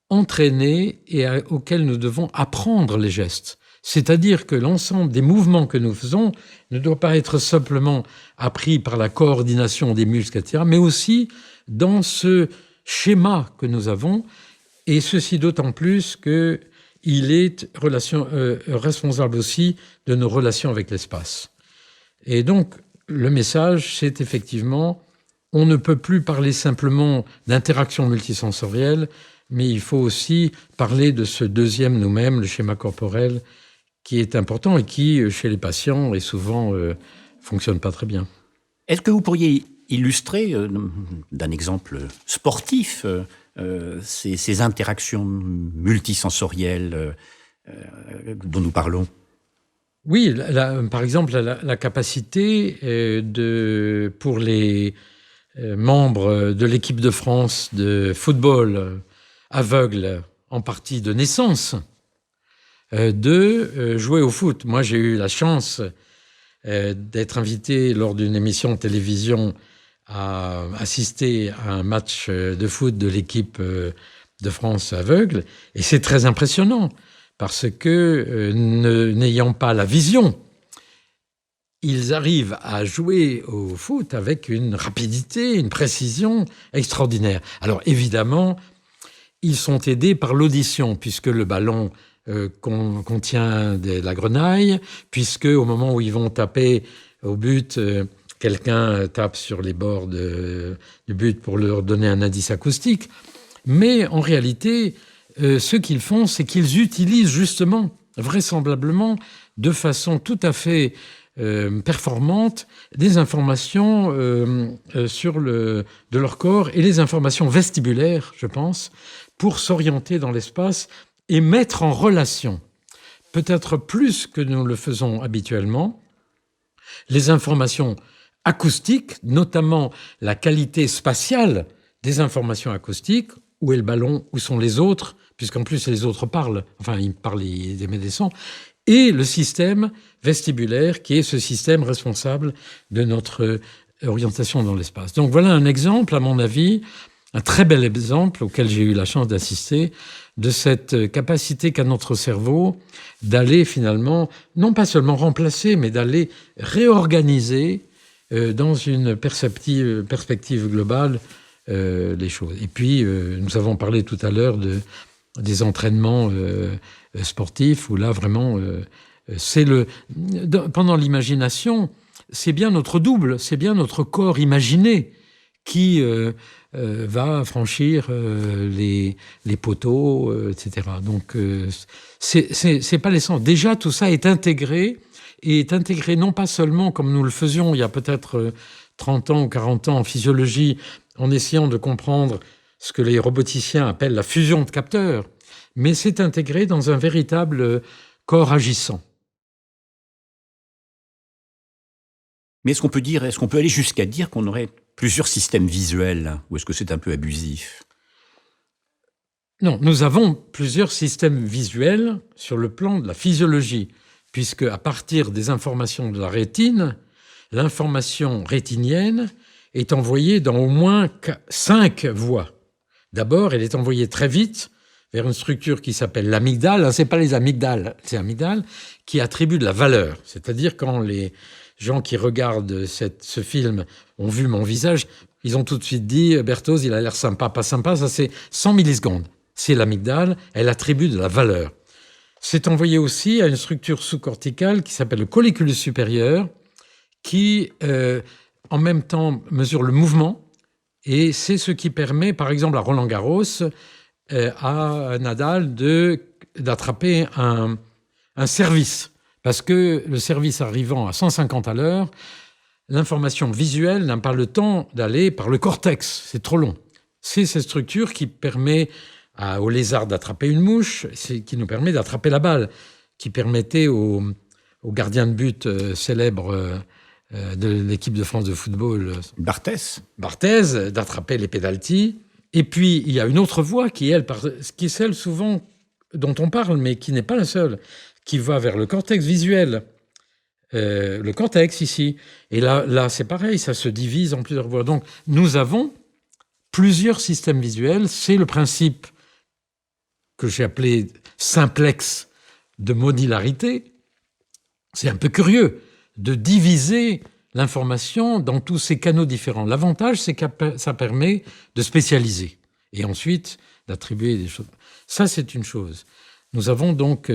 entraîner et auquel nous devons apprendre les gestes. C'est-à-dire que l'ensemble des mouvements que nous faisons ne doit pas être simplement appris par la coordination des muscles, etc., mais aussi dans ce schéma que nous avons, et ceci d'autant plus qu'il est responsable aussi de nos relations avec l'espace. Et donc, le message, c'est effectivement, on ne peut plus parler simplement d'interaction multisensorielle, mais il faut aussi parler de ce deuxième nous-mêmes, le schéma corporel, qui est important et qui, chez les patients, et souvent, fonctionne pas très bien. Est-ce que vous pourriez illustrer d'un exemple sportif ces interactions multisensorielles dont nous parlons? Oui, par exemple, la capacité pour les membres de l'équipe de France de football aveugles, en partie de naissance, de jouer au foot. Moi, j'ai eu la chance d'être invité lors d'une émission de télévision à assister à un match de foot de l'équipe de France aveugle, et c'est très impressionnant parce que n'ayant pas la vision, ils arrivent à jouer au foot avec une rapidité, une précision extraordinaire. Alors évidemment, ils sont aidés par l'audition, puisque le ballon contient de la grenaille, puisque au moment où ils vont taper au but, quelqu'un tape sur les bords du but pour leur donner un indice acoustique. Mais en réalité, ce qu'ils font, c'est qu'ils utilisent justement, vraisemblablement, de façon tout à fait performante, des informations de leur corps et les informations vestibulaires, je pense, pour s'orienter dans l'espace et mettre en relation, peut-être plus que nous le faisons habituellement, les informations acoustiques, notamment la qualité spatiale des informations acoustiques. Où est le ballon? Où sont les autres? Puisqu'en plus, les autres parlent. Enfin, ils parlent, ils émettent des sons. Et le système vestibulaire, qui est ce système responsable de notre orientation dans l'espace. Donc voilà un exemple, à mon avis, un très bel exemple auquel j'ai eu la chance d'assister, de cette capacité qu'a notre cerveau d'aller finalement, non pas seulement remplacer, mais d'aller réorganiser dans une perspective globale les choses. Et puis, nous avons parlé tout à l'heure des entraînements sportifs, où là, vraiment, pendant l'imagination, c'est bien notre double, c'est bien notre corps imaginé qui va franchir les poteaux, etc. Donc, c'est pas l'essence. Déjà, tout ça est intégré, et est intégré non pas seulement comme nous le faisions il y a peut-être 30 ans ou 40 ans en physiologie, en essayant de comprendre ce que les roboticiens appellent la fusion de capteurs, mais c'est intégré dans un véritable corps agissant. Mais est-ce qu'on peut aller jusqu'à dire qu'on aurait plusieurs systèmes visuels, ou est-ce que c'est un peu abusif? Non, nous avons plusieurs systèmes visuels sur le plan de la physiologie, puisque à partir des informations de la rétine, l'information rétinienne est envoyée dans au moins 5 voies. D'abord, elle est envoyée très vite vers une structure qui s'appelle l'amygdale. Ce n'est pas les amygdales, c'est l'amygdale qui attribue de la valeur. C'est-à-dire quand les gens qui regardent ce film ont vu mon visage, ils ont tout de suite dit « Berthoz, il a l'air sympa, pas sympa ». Ça, c'est 100 millisecondes. C'est l'amygdale, elle attribue de la valeur. C'est envoyé aussi à une structure sous-corticale qui s'appelle le colliculus supérieur, qui, en même temps, mesure le mouvement. Et c'est ce qui permet, par exemple, à Roland-Garros, à Nadal d'attraper un service. Parce que le service arrivant à 150 à l'heure, l'information visuelle n'a pas le temps d'aller par le cortex. C'est trop long. C'est cette structure qui permet au lézard d'attraper une mouche, qui nous permet d'attraper la balle, qui permettait au gardien de but célèbre de l'équipe de France de football, Barthez, d'attraper les pénaltys. Et puis, il y a une autre voie qui est celle souvent dont on parle, mais qui n'est pas la seule, qui va vers le cortex visuel. Le cortex, ici. Et là, c'est pareil, ça se divise en plusieurs voies. Donc, nous avons plusieurs systèmes visuels. C'est le principe que j'ai appelé simplex de modularité. C'est un peu curieux de diviser l'information dans tous ces canaux différents. L'avantage, c'est que ça permet de spécialiser et ensuite d'attribuer des choses. Ça, c'est une chose. Nous avons donc...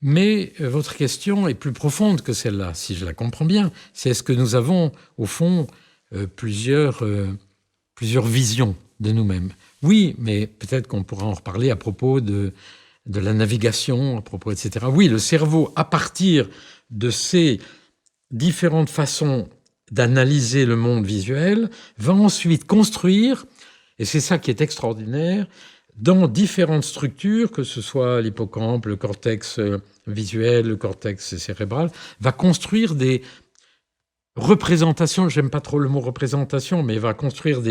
mais votre question est plus profonde que celle-là, si je la comprends bien. C'est est-ce que nous avons, au fond, plusieurs visions de nous-mêmes? Oui, mais peut-être qu'on pourra en reparler à propos de la navigation, à propos, etc. Oui, le cerveau, à partir de ces différentes façons d'analyser le monde visuel, va ensuite construire, et c'est ça qui est extraordinaire, dans différentes structures, que ce soit l'hippocampe, le cortex visuel, le cortex cérébral, va construire des représentations, j'aime pas trop le mot représentation, mais va construire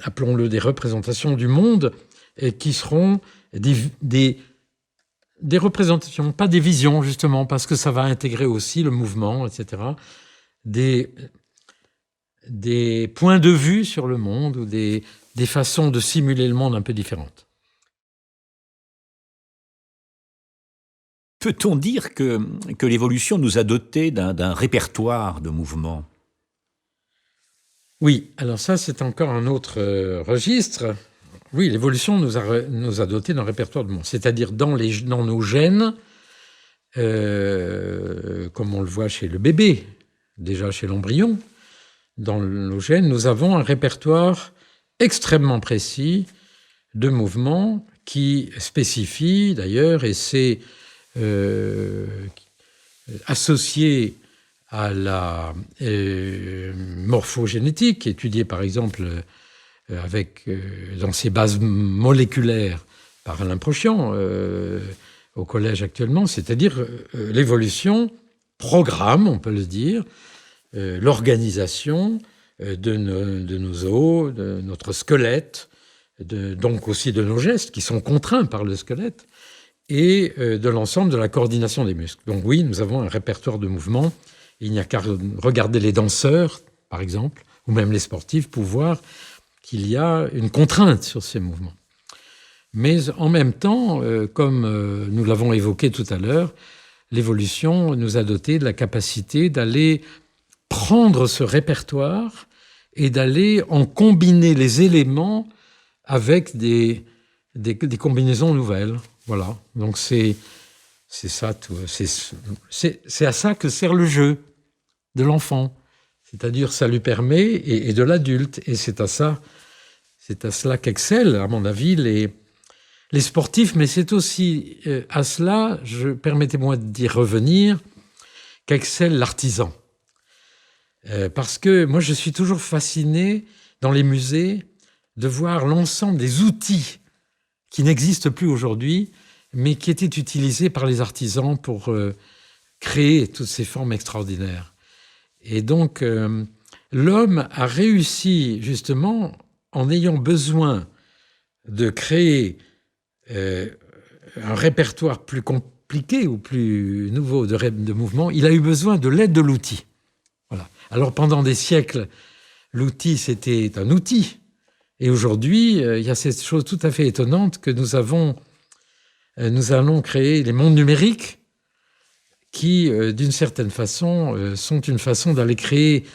appelons-le des représentations du monde, et qui seront des représentations, pas des visions, justement, parce que ça va intégrer aussi le mouvement, etc. Des points de vue sur le monde, ou des façons de simuler le monde un peu différentes. Peut-on dire que l'évolution nous a dotés d'un répertoire de mouvements? Oui, alors ça, c'est encore un autre registre. Oui, l'évolution nous a dotés d'un répertoire de mouvements, c'est-à-dire dans nos gènes, comme on le voit chez le bébé, déjà chez l'embryon, dans nos gènes, nous avons un répertoire extrêmement précis de mouvements qui spécifie d'ailleurs, et c'est associé à la morphogénétique, étudiée par exemple dans ses bases moléculaires par Alain Prochian au collège actuellement, c'est-à-dire l'évolution programme, on peut le dire, l'organisation de nos os, de notre squelette, donc aussi de nos gestes qui sont contraints par le squelette, et de l'ensemble de la coordination des muscles. Donc oui, nous avons un répertoire de mouvements. Il n'y a qu'à regarder les danseurs, par exemple, ou même les sportifs, pour voir qu'il y a une contrainte sur ces mouvements. Mais en même temps, comme nous l'avons évoqué tout à l'heure, l'évolution nous a doté de la capacité d'aller prendre ce répertoire et d'aller en combiner les éléments avec des combinaisons nouvelles. Voilà. Donc c'est ça tout. C'est à ça que sert le jeu de l'enfant. C'est-à-dire ça lui permet, et de l'adulte, et c'est à ça C'est à cela qu'excellent, à mon avis, les sportifs, mais c'est aussi à cela, permettez-moi d'y revenir, qu'excelle l'artisan. Parce que moi, je suis toujours fasciné dans les musées de voir l'ensemble des outils qui n'existent plus aujourd'hui, mais qui étaient utilisés par les artisans pour créer toutes ces formes extraordinaires. Et donc, l'homme a réussi, justement, en ayant besoin de créer un répertoire plus compliqué ou plus nouveau de mouvements, il a eu besoin de l'aide de l'outil. Voilà. Alors, pendant des siècles, l'outil, c'était un outil. Et aujourd'hui, il y a cette chose tout à fait étonnante que nous allons créer les mondes numériques qui, d'une certaine façon, sont une façon d'aller créer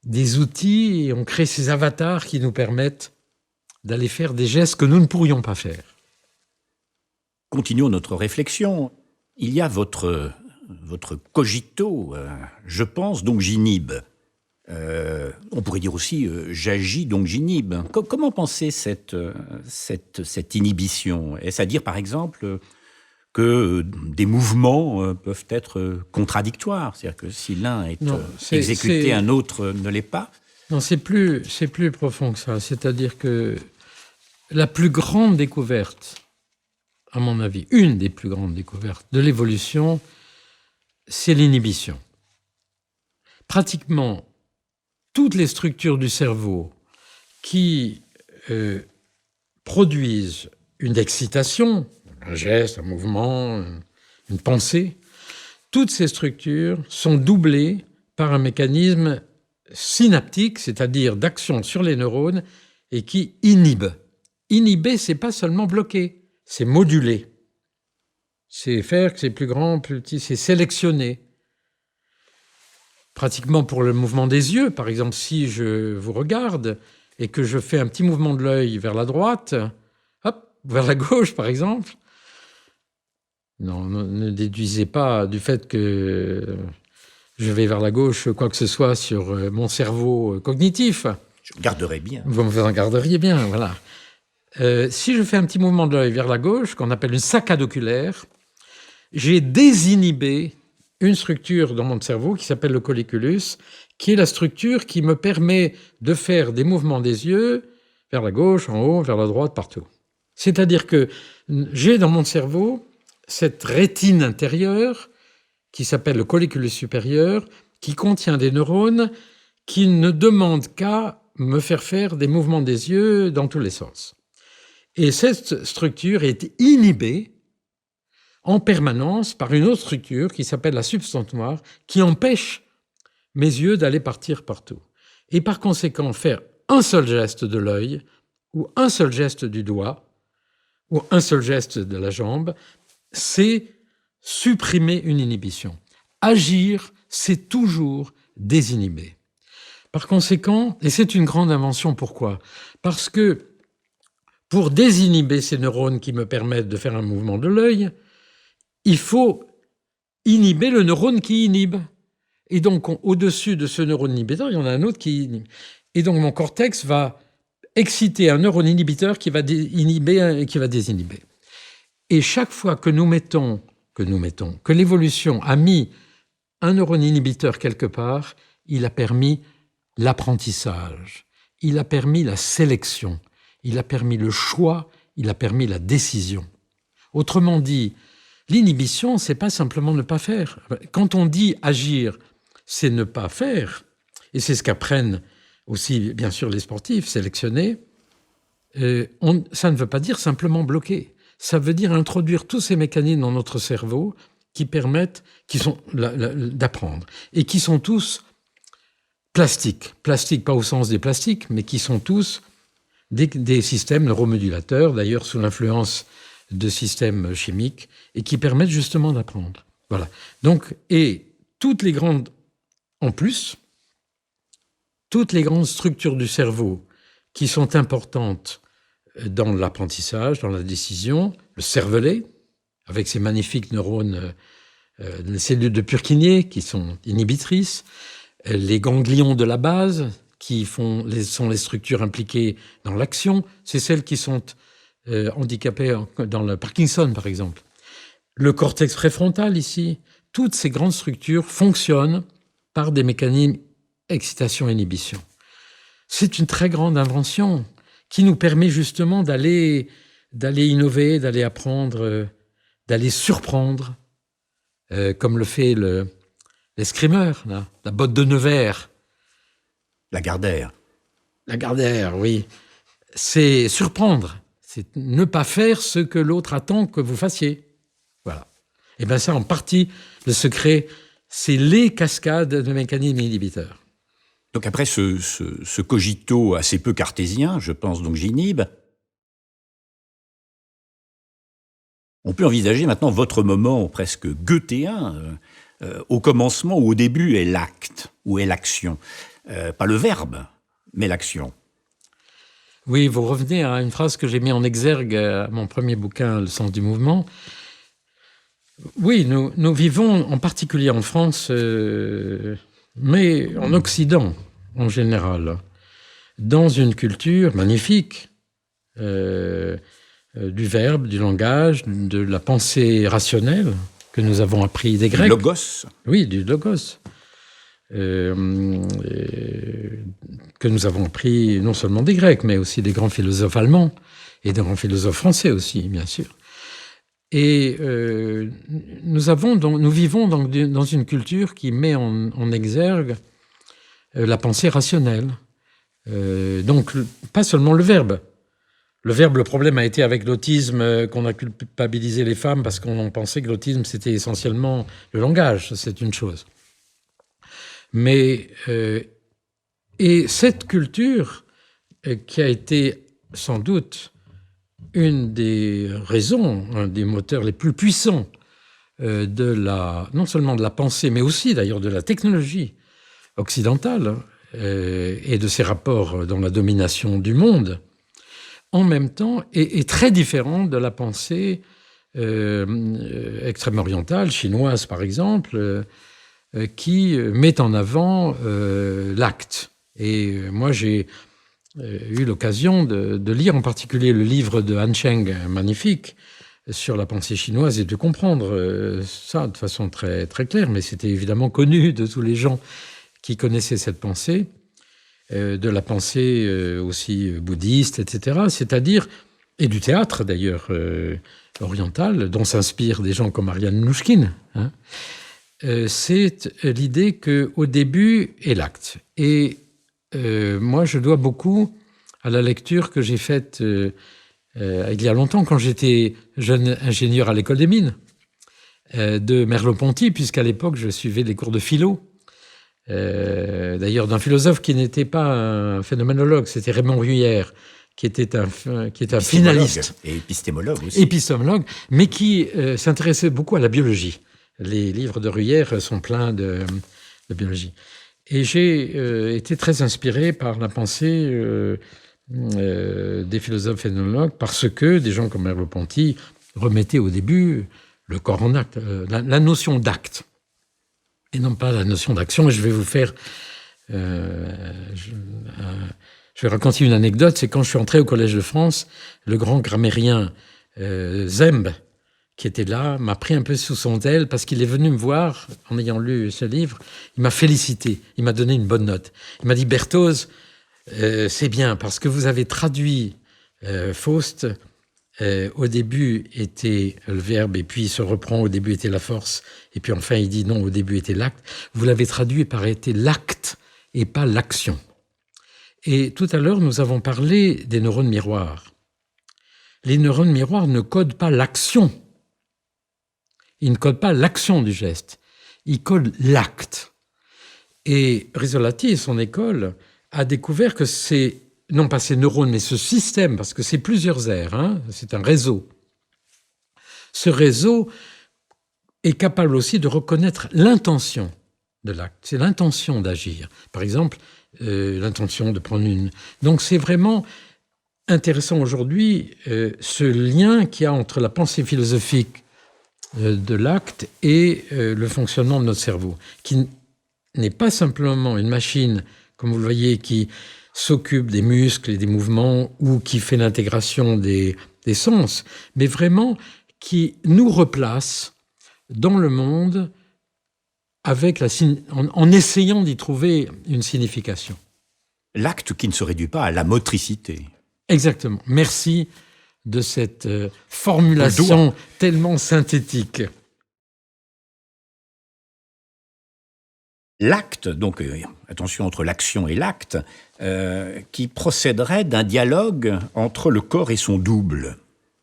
des outils et on crée ces avatars qui nous permettent d'aller faire des gestes que nous ne pourrions pas faire. Continuons notre réflexion. Il y a votre cogito, je pense, donc j'inhibe. On pourrait dire aussi j'agis, donc j'inhibe. Comment penser cette inhibition? Est-ce à dire, par exemple, que des mouvements peuvent être contradictoires? C'est-à-dire que si l'un est exécuté, un autre ne l'est pas? Non, c'est plus profond que ça. C'est-à-dire que la plus grande découverte, à mon avis, une des plus grandes découvertes de l'évolution, c'est l'inhibition. Pratiquement toutes les structures du cerveau qui produisent une excitation, un geste, un mouvement, une pensée, toutes ces structures sont doublées par un mécanisme synaptique, c'est-à-dire d'action sur les neurones, et qui inhibe. Inhiber, c'est pas seulement bloquer, c'est moduler. C'est faire que c'est plus grand, plus petit, c'est sélectionner. Pratiquement pour le mouvement des yeux, par exemple, si je vous regarde et que je fais un petit mouvement de l'œil vers la droite, hop, vers la gauche, par exemple, non, ne déduisez pas du fait que je vais vers la gauche quoi que ce soit sur mon cerveau cognitif. Je garderai bien. Vous en garderiez bien, voilà. Si je fais un petit mouvement de l'œil vers la gauche, qu'on appelle une saccade oculaire, j'ai désinhibé une structure dans mon cerveau qui s'appelle le colliculus, qui est la structure qui me permet de faire des mouvements des yeux vers la gauche, en haut, vers la droite, partout. C'est-à-dire que j'ai dans mon cerveau cette rétine intérieure qui s'appelle le colliculus supérieur, qui contient des neurones qui ne demandent qu'à me faire des mouvements des yeux dans tous les sens. Et cette structure est inhibée en permanence par une autre structure qui s'appelle la substance noire, qui empêche mes yeux d'aller partir partout. Et par conséquent, faire un seul geste de l'œil, ou un seul geste du doigt, ou un seul geste de la jambe, c'est supprimer une inhibition. Agir, c'est toujours désinhiber. Par conséquent, et c'est une grande invention, pourquoi? Parce que pour désinhiber ces neurones qui me permettent de faire un mouvement de l'œil, il faut inhiber le neurone qui inhibe. Et donc, au-dessus de ce neurone inhibiteur, il y en a un autre qui inhibe. Et donc, mon cortex va exciter un neurone inhibiteur qui va inhiber et qui va désinhiber. Et chaque fois que que l'évolution a mis un neurone inhibiteur quelque part, il a permis l'apprentissage, il a permis la sélection, il a permis le choix, il a permis la décision. Autrement dit, l'inhibition, c'est pas simplement ne pas faire. Quand on dit agir, c'est ne pas faire, et c'est ce qu'apprennent aussi, bien sûr, les sportifs sélectionnés. Ça ne veut pas dire simplement bloquer. Ça veut dire introduire tous ces mécanismes dans notre cerveau qui permettent, d'apprendre, et qui sont tous plastiques. Plastiques, pas au sens des plastiques, mais qui sont tous des systèmes neuromodulateurs, d'ailleurs sous l'influence de systèmes chimiques, et qui permettent justement d'apprendre. Voilà. Donc, et toutes les grandes structures du cerveau qui sont importantes dans l'apprentissage, dans la décision, le cervelet, avec ses magnifiques neurones, les cellules de Purkinje qui sont inhibitrices, les ganglions de la base sont les structures impliquées dans l'action, c'est celles qui sont handicapées dans le Parkinson, par exemple. Le cortex préfrontal, ici, toutes ces grandes structures fonctionnent par des mécanismes excitation-inhibition. C'est une très grande invention qui nous permet justement d'aller innover, d'aller apprendre, d'aller surprendre, comme le fait l'escrimeur, la botte de Nevers. Lagardère. Lagardère, oui. C'est surprendre, c'est ne pas faire ce que l'autre attend que vous fassiez. Voilà. Et bien ça, en partie, le secret, c'est les cascades de mécanismes inhibiteurs. Donc après ce cogito assez peu cartésien, je pense donc j'inhibe, on peut envisager maintenant votre moment presque goéthéen. Au commencement ou au début est l'acte, ou est l'action. Pas le verbe, mais l'action. Oui, vous revenez à une phrase que j'ai mis en exergue à mon premier bouquin, Le sens du mouvement. Oui, nous vivons, en particulier en France, mais en Occident en général, dans une culture magnifique du verbe, du langage, de la pensée rationnelle que nous avons appris des Grecs. Du logos. Oui, du logos. Que nous avons appris non seulement des Grecs, mais aussi des grands philosophes allemands et des grands philosophes français aussi, bien sûr. Et nous vivons donc dans une culture qui met en exergue la pensée rationnelle. Donc, pas seulement le verbe. Le verbe, le problème a été avec l'autisme qu'on a culpabilisé les femmes parce qu'on pensait que l'autisme, c'était essentiellement le langage. C'est une chose. Mais, et cette culture qui a été sans doute une des raisons, un des moteurs les plus puissants non seulement de la pensée, mais aussi d'ailleurs de la technologie occidentale et de ses rapports dans la domination du monde, en même temps est très différente de la pensée extrême-orientale, chinoise par exemple, qui met en avant l'acte. Et moi, j'ai eu l'occasion de lire en particulier le livre de Han Cheng, magnifique, sur la pensée chinoise, et de comprendre ça de façon très, très claire. Mais c'était évidemment connu de tous les gens qui connaissaient cette pensée, de la pensée aussi bouddhiste, etc. C'est-à-dire, et du théâtre d'ailleurs oriental, dont s'inspirent des gens comme Ariane Mnouchkine, hein. C'est l'idée qu'au début est l'acte. Et moi, je dois beaucoup à la lecture que j'ai faite il y a longtemps, quand j'étais jeune ingénieur à l'école des mines, de Merleau-Ponty, puisqu'à l'époque, je suivais des cours de philo, d'ailleurs d'un philosophe qui n'était pas un phénoménologue, c'était Raymond Ruyère, qui est un finaliste. Et épistémologue aussi. Épistémologue, mais qui s'intéressait beaucoup à la biologie. Les livres de Ruyère sont pleins de biologie. Et j'ai été très inspiré par la pensée des philosophes phénoménologues, parce que des gens comme Merleau-Ponty remettaient au début le corps en acte, la notion d'acte, et non pas la notion d'action. Et je vais vous faire... je vais raconter une anecdote. C'est quand je suis entré au Collège de France, le grand grammairien Zemb, qui était là, m'a pris un peu sous son aile parce qu'il est venu me voir en ayant lu ce livre. Il m'a félicité, il m'a donné une bonne note. Il m'a dit « Berthoz, c'est bien parce que vous avez traduit Faust. Au début était le verbe et puis il se reprend, au début était la force et puis enfin il dit non, au début était l'acte. Vous l'avez traduit par était l'acte et pas l'action. » Et tout à l'heure, nous avons parlé des neurones miroirs. Les neurones miroirs ne codent pas l'action. Ils ne codent pas l'action du geste. Ils codent l'acte. Et Rizzolatti et son école a découvert que c'est, non pas ces neurones, mais ce système, parce que c'est plusieurs aires, hein, c'est un réseau. Ce réseau est capable aussi de reconnaître l'intention de l'acte. C'est l'intention d'agir. Par exemple, l'intention de prendre une... Donc c'est vraiment intéressant aujourd'hui ce lien qu'il y a entre la pensée philosophique de l'acte et le fonctionnement de notre cerveau, qui n'est pas simplement une machine comme vous le voyez, qui s'occupe des muscles et des mouvements ou qui fait l'intégration des sens, mais vraiment qui nous replace dans le monde en essayant d'y trouver une signification. L'acte qui ne se réduit pas à la motricité. Exactement. Merci de cette formulation tellement synthétique. L'acte, donc attention entre l'action et l'acte, qui procéderait d'un dialogue entre le corps et son double.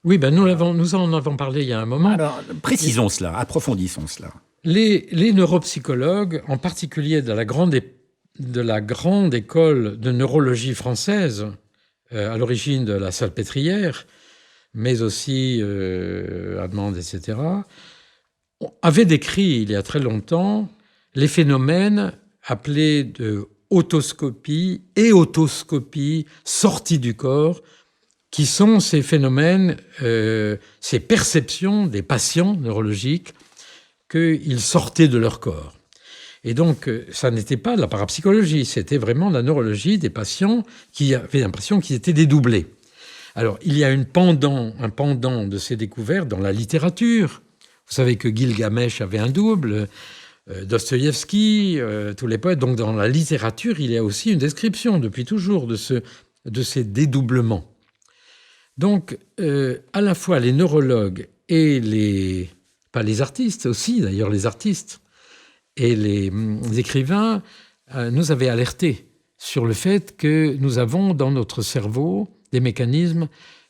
Oui, nous en avons parlé il y a un moment. Alors, précisons cela, approfondissons cela. Les neuropsychologues, en particulier de la grande école de neurologie française, à l'origine de la Salpêtrière, mais aussi allemande, etc., avaient décrit il y a très longtemps les phénomènes appelés de autoscopie et autoscopie sortie du corps, qui sont ces phénomènes, ces perceptions des patients neurologiques qu'ils sortaient de leur corps. Et donc, ça n'était pas de la parapsychologie, c'était vraiment la neurologie des patients qui avaient l'impression qu'ils étaient dédoublés. Alors, il y a un pendant de ces découvertes dans la littérature. Vous savez que Gilgamesh avait un double, Dostoïevski, tous les poètes. Donc, dans la littérature, il y a aussi une description, depuis toujours, de ces dédoublements. Donc, à la fois les neurologues et pas les artistes aussi, d'ailleurs les artistes, et les écrivains nous avaient alertés sur le fait que nous avons dans notre cerveau des mécanismes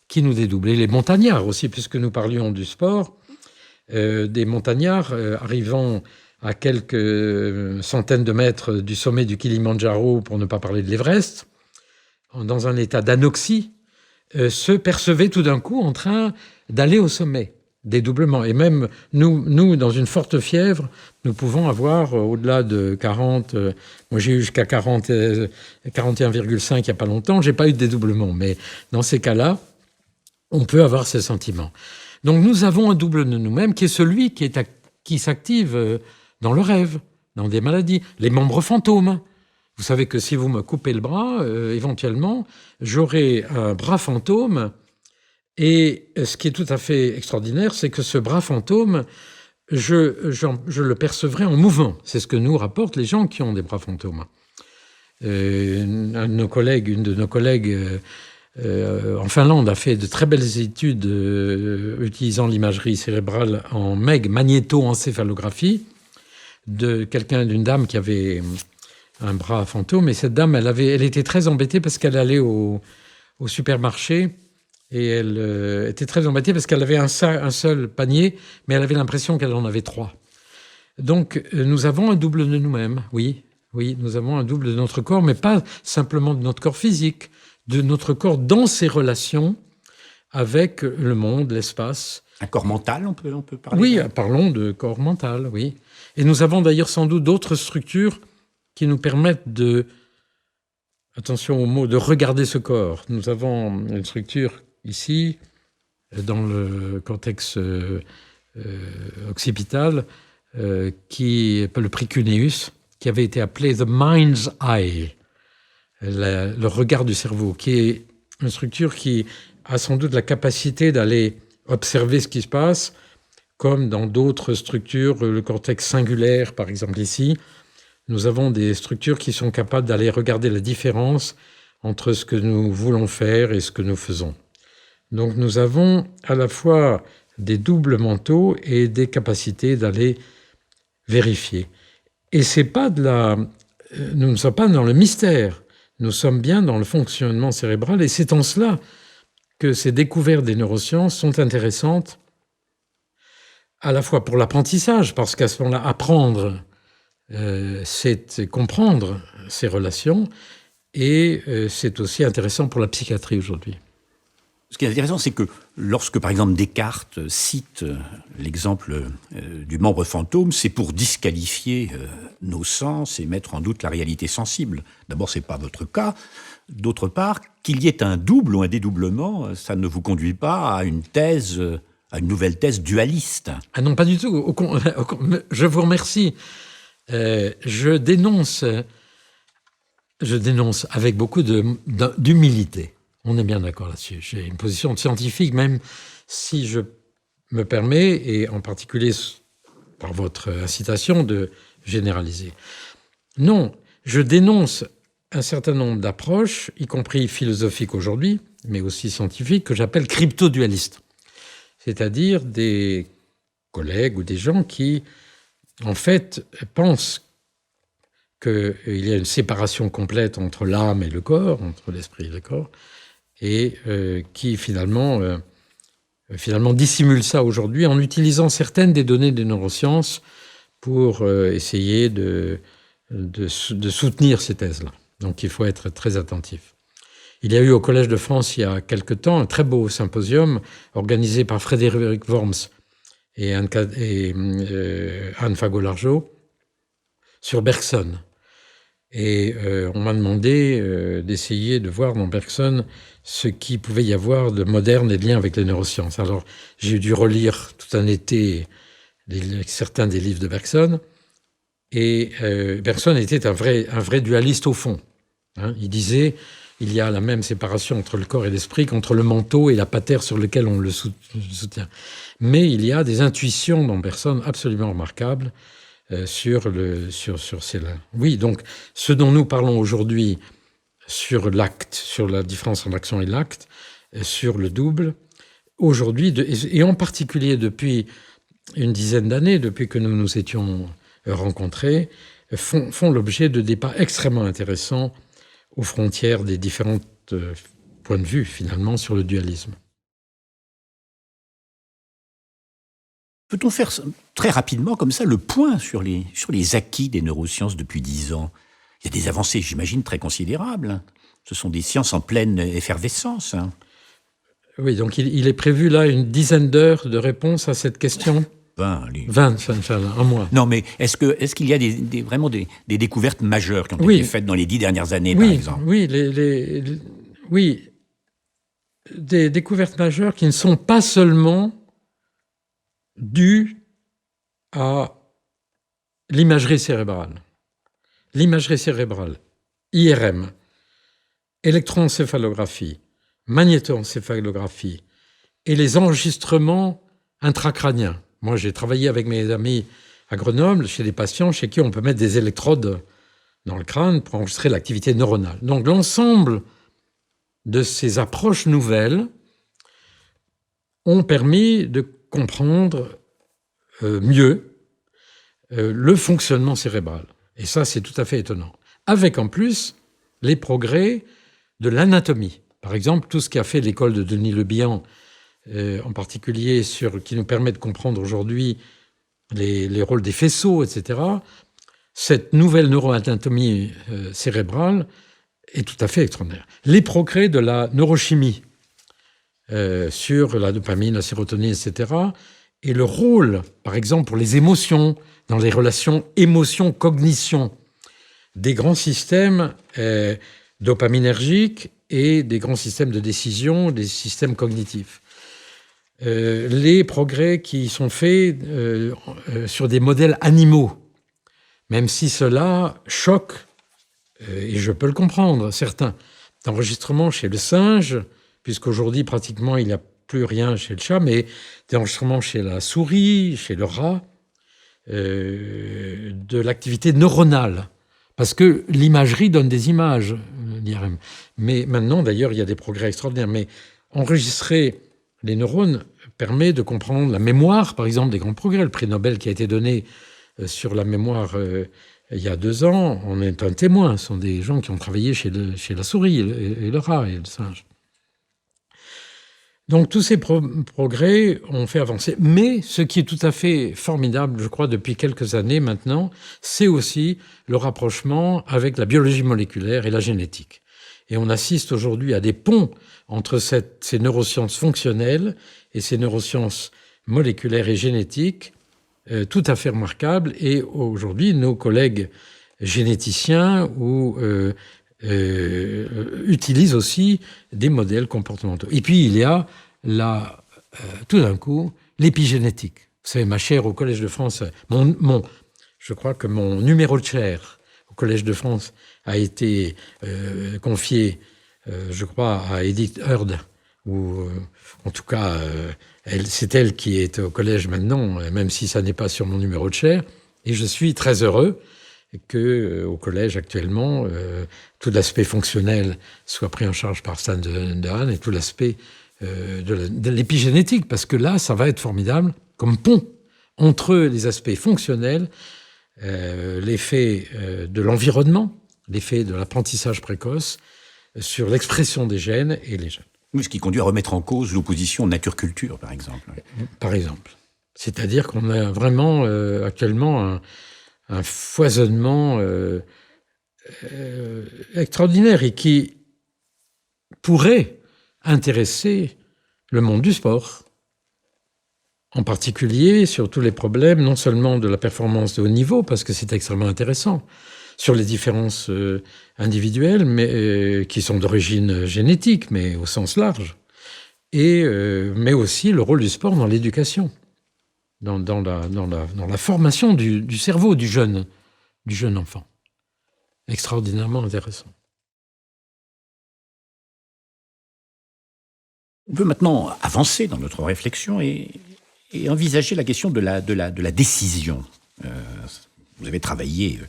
qui nous dédoublent. Et les montagnards aussi, puisque nous parlions du sport, des montagnards arrivant à quelques centaines de mètres du sommet du Kilimandjaro, pour ne pas parler de l'Everest, dans un état d'anoxie, se percevaient tout d'un coup en train d'aller au sommet. Dédoublement. Et même nous, dans une forte fièvre, nous pouvons avoir au-delà de 40, moi j'ai eu jusqu'à 41,5 il n'y a pas longtemps, j'ai pas eu de dédoublement, mais dans ces cas-là, on peut avoir ce sentiment. Donc nous avons un double de nous-mêmes qui est celui qui s'active dans le rêve, dans des maladies, les membres fantômes. Vous savez que si vous me coupez le bras, éventuellement, j'aurai un bras fantôme. Et ce qui est tout à fait extraordinaire, c'est que ce bras fantôme, je le percevrai en mouvement. C'est ce que nous rapportent les gens qui ont des bras fantômes. Une de nos collègues en Finlande a fait de très belles études utilisant l'imagerie cérébrale en MEG, magnétoencéphalographie, d'une dame qui avait un bras fantôme. Et cette dame, elle était très embêtée parce qu'elle allait au supermarché. Et elle était très embêtée parce qu'elle avait un seul panier, mais elle avait l'impression qu'elle en avait 3. Donc, nous avons un double de nous-mêmes, oui, nous avons un double de notre corps, mais pas simplement de notre corps physique, de notre corps dans ses relations avec le monde, l'espace. Un corps mental, on peut parler? Oui, parlons de corps mental, oui. Et nous avons d'ailleurs sans doute d'autres structures qui nous permettent attention au mot, de regarder ce corps. Nous avons une structure ici, dans le cortex occipital, qui est le précuneus, qui avait été appelé the mind's eye, le regard du cerveau, qui est une structure qui a sans doute la capacité d'aller observer ce qui se passe, comme dans d'autres structures, le cortex singulaire, par exemple ici. Nous avons des structures qui sont capables d'aller regarder la différence entre ce que nous voulons faire et ce que nous faisons. Donc nous avons à la fois des doubles mentaux et des capacités d'aller vérifier. Et c'est pas nous ne sommes pas dans le mystère, nous sommes bien dans le fonctionnement cérébral, et c'est en cela que ces découvertes des neurosciences sont intéressantes, à la fois pour l'apprentissage, parce qu'à ce moment-là, apprendre, c'est comprendre ces relations, et c'est aussi intéressant pour la psychiatrie aujourd'hui. Ce qui est intéressant, c'est que lorsque, par exemple, Descartes cite l'exemple du membre fantôme, c'est pour disqualifier nos sens et mettre en doute la réalité sensible. D'abord, ce n'est pas votre cas. D'autre part, qu'il y ait un double ou un dédoublement, ça ne vous conduit pas à une nouvelle thèse dualiste. Ah non, pas du tout. Je vous remercie. Je dénonce je dénonce avec beaucoup d'humilité. On est bien d'accord là-dessus. J'ai une position de scientifique, même si je me permets, et en particulier par votre incitation, de généraliser. Non, je dénonce un certain nombre d'approches, y compris philosophiques aujourd'hui, mais aussi scientifiques, que j'appelle crypto-dualistes. C'est-à-dire des collègues ou des gens qui, en fait, pensent qu'il y a une séparation complète entre l'âme et le corps, entre l'esprit et le corps, et qui finalement dissimulent ça aujourd'hui en utilisant certaines des données des neurosciences pour essayer de soutenir ces thèses-là. Donc il faut être très attentif. Il y a eu au Collège de France, il y a quelque temps, un très beau symposium organisé par Frédéric Worms et Anne Fagot-Largeau sur Bergson. Et on m'a demandé d'essayer de voir dans Bergson ce qu'il pouvait y avoir de moderne et de lien avec les neurosciences. Alors, j'ai dû relire tout un été certains des livres de Bergson. Et Bergson était un vrai dualiste au fond. Hein. Il disait il y a la même séparation entre le corps et l'esprit qu'entre le manteau et la patère sur lequel on le soutient. Mais il y a des intuitions dans Bergson absolument remarquables sur ces-là. Oui, donc ce dont nous parlons aujourd'hui sur l'acte, sur la différence entre l'action et l'acte, sur le double, aujourd'hui, et en particulier depuis une dizaine d'années, depuis que nous nous étions rencontrés, font l'objet de débats extrêmement intéressants aux frontières des différents points de vue, finalement, sur le dualisme. Peut-on faire très rapidement, comme ça, le point sur les acquis des neurosciences depuis 10 ans ? Il y a des avancées, j'imagine, très considérables. Ce sont des sciences en pleine effervescence. Oui, donc il est prévu là une dizaine d'heures de réponse à cette question. 20, un mois. Non, mais est-ce qu'il y a vraiment des découvertes majeures qui ont été faites dans les 10 dernières années, par exemple ? Oui, des découvertes majeures qui ne sont pas seulement dues à l'imagerie cérébrale. L'imagerie cérébrale, IRM, électroencéphalographie, magnétoencéphalographie et les enregistrements intracrâniens. Moi, j'ai travaillé avec mes amis à Grenoble, chez des patients chez qui on peut mettre des électrodes dans le crâne pour enregistrer l'activité neuronale. Donc, l'ensemble de ces approches nouvelles ont permis de comprendre mieux le fonctionnement cérébral. Et ça, c'est tout à fait étonnant. Avec, en plus, les progrès de l'anatomie. Par exemple, tout ce qu'a fait l'école de Denis Le Bihan, en particulier qui nous permet de comprendre aujourd'hui les rôles des faisceaux, etc. Cette nouvelle neuroanatomie cérébrale est tout à fait extraordinaire. Les progrès de la neurochimie sur la dopamine, la sérotonine, etc. Et le rôle, par exemple, pour les émotions, dans les relations émotion-cognition, des grands systèmes dopaminergiques et des grands systèmes de décision, des systèmes cognitifs. Les progrès qui sont faits sur des modèles animaux, même si cela choque, et je peux le comprendre, certains enregistrements chez le singe, puisqu'aujourd'hui, pratiquement, il n'y a plus rien chez le chat, mais des enregistrements chez la souris, chez le rat, de l'activité neuronale. Parce que l'imagerie donne des images, l'IRM. Mais maintenant, d'ailleurs, il y a des progrès extraordinaires. Mais enregistrer les neurones permet de comprendre la mémoire, par exemple, des grands progrès. Le prix Nobel qui a été donné sur la mémoire il y a 2 ans, on est un témoin. Ce sont des gens qui ont travaillé chez la souris et le rat et le singe. Donc tous ces progrès ont fait avancer. Mais ce qui est tout à fait formidable, je crois, depuis quelques années maintenant, c'est aussi le rapprochement avec la biologie moléculaire et la génétique. Et on assiste aujourd'hui à des ponts entre ces neurosciences fonctionnelles et ces neurosciences moléculaires et génétiques tout à fait remarquables. Et aujourd'hui, nos collègues généticiens utilisent aussi des modèles comportementaux. Et puis, il y a tout d'un coup l'épigénétique. Vous savez, ma chaire au Collège de France, je crois que mon numéro de chaire au Collège de France a été confiée, je crois, à Edith Heard, ou en tout cas, c'est elle qui est au collège maintenant, même si ça n'est pas sur mon numéro de chaire. Et je suis très heureux qu'au collège actuellement, tout l'aspect fonctionnel soit pris en charge par Stan de Haan et tout l'aspect de l'épigénétique, parce que là, ça va être formidable comme pont entre les aspects fonctionnels, l'effet de l'environnement, l'effet de l'apprentissage précoce sur l'expression des gènes et les gènes. Ce qui conduit à remettre en cause l'opposition nature-culture, par exemple. Par exemple. C'est-à-dire qu'on a vraiment actuellement un foisonnement extraordinaire et qui pourrait intéresser le monde du sport, en particulier sur tous les problèmes, non seulement de la performance de haut niveau, parce que c'est extrêmement intéressant, sur les différences individuelles, mais qui sont d'origine génétique, mais au sens large, mais aussi le rôle du sport dans l'éducation, dans la formation du cerveau du jeune enfant. Extraordinairement intéressant. On peut maintenant avancer dans notre réflexion et envisager la question de la décision. Vous avez travaillé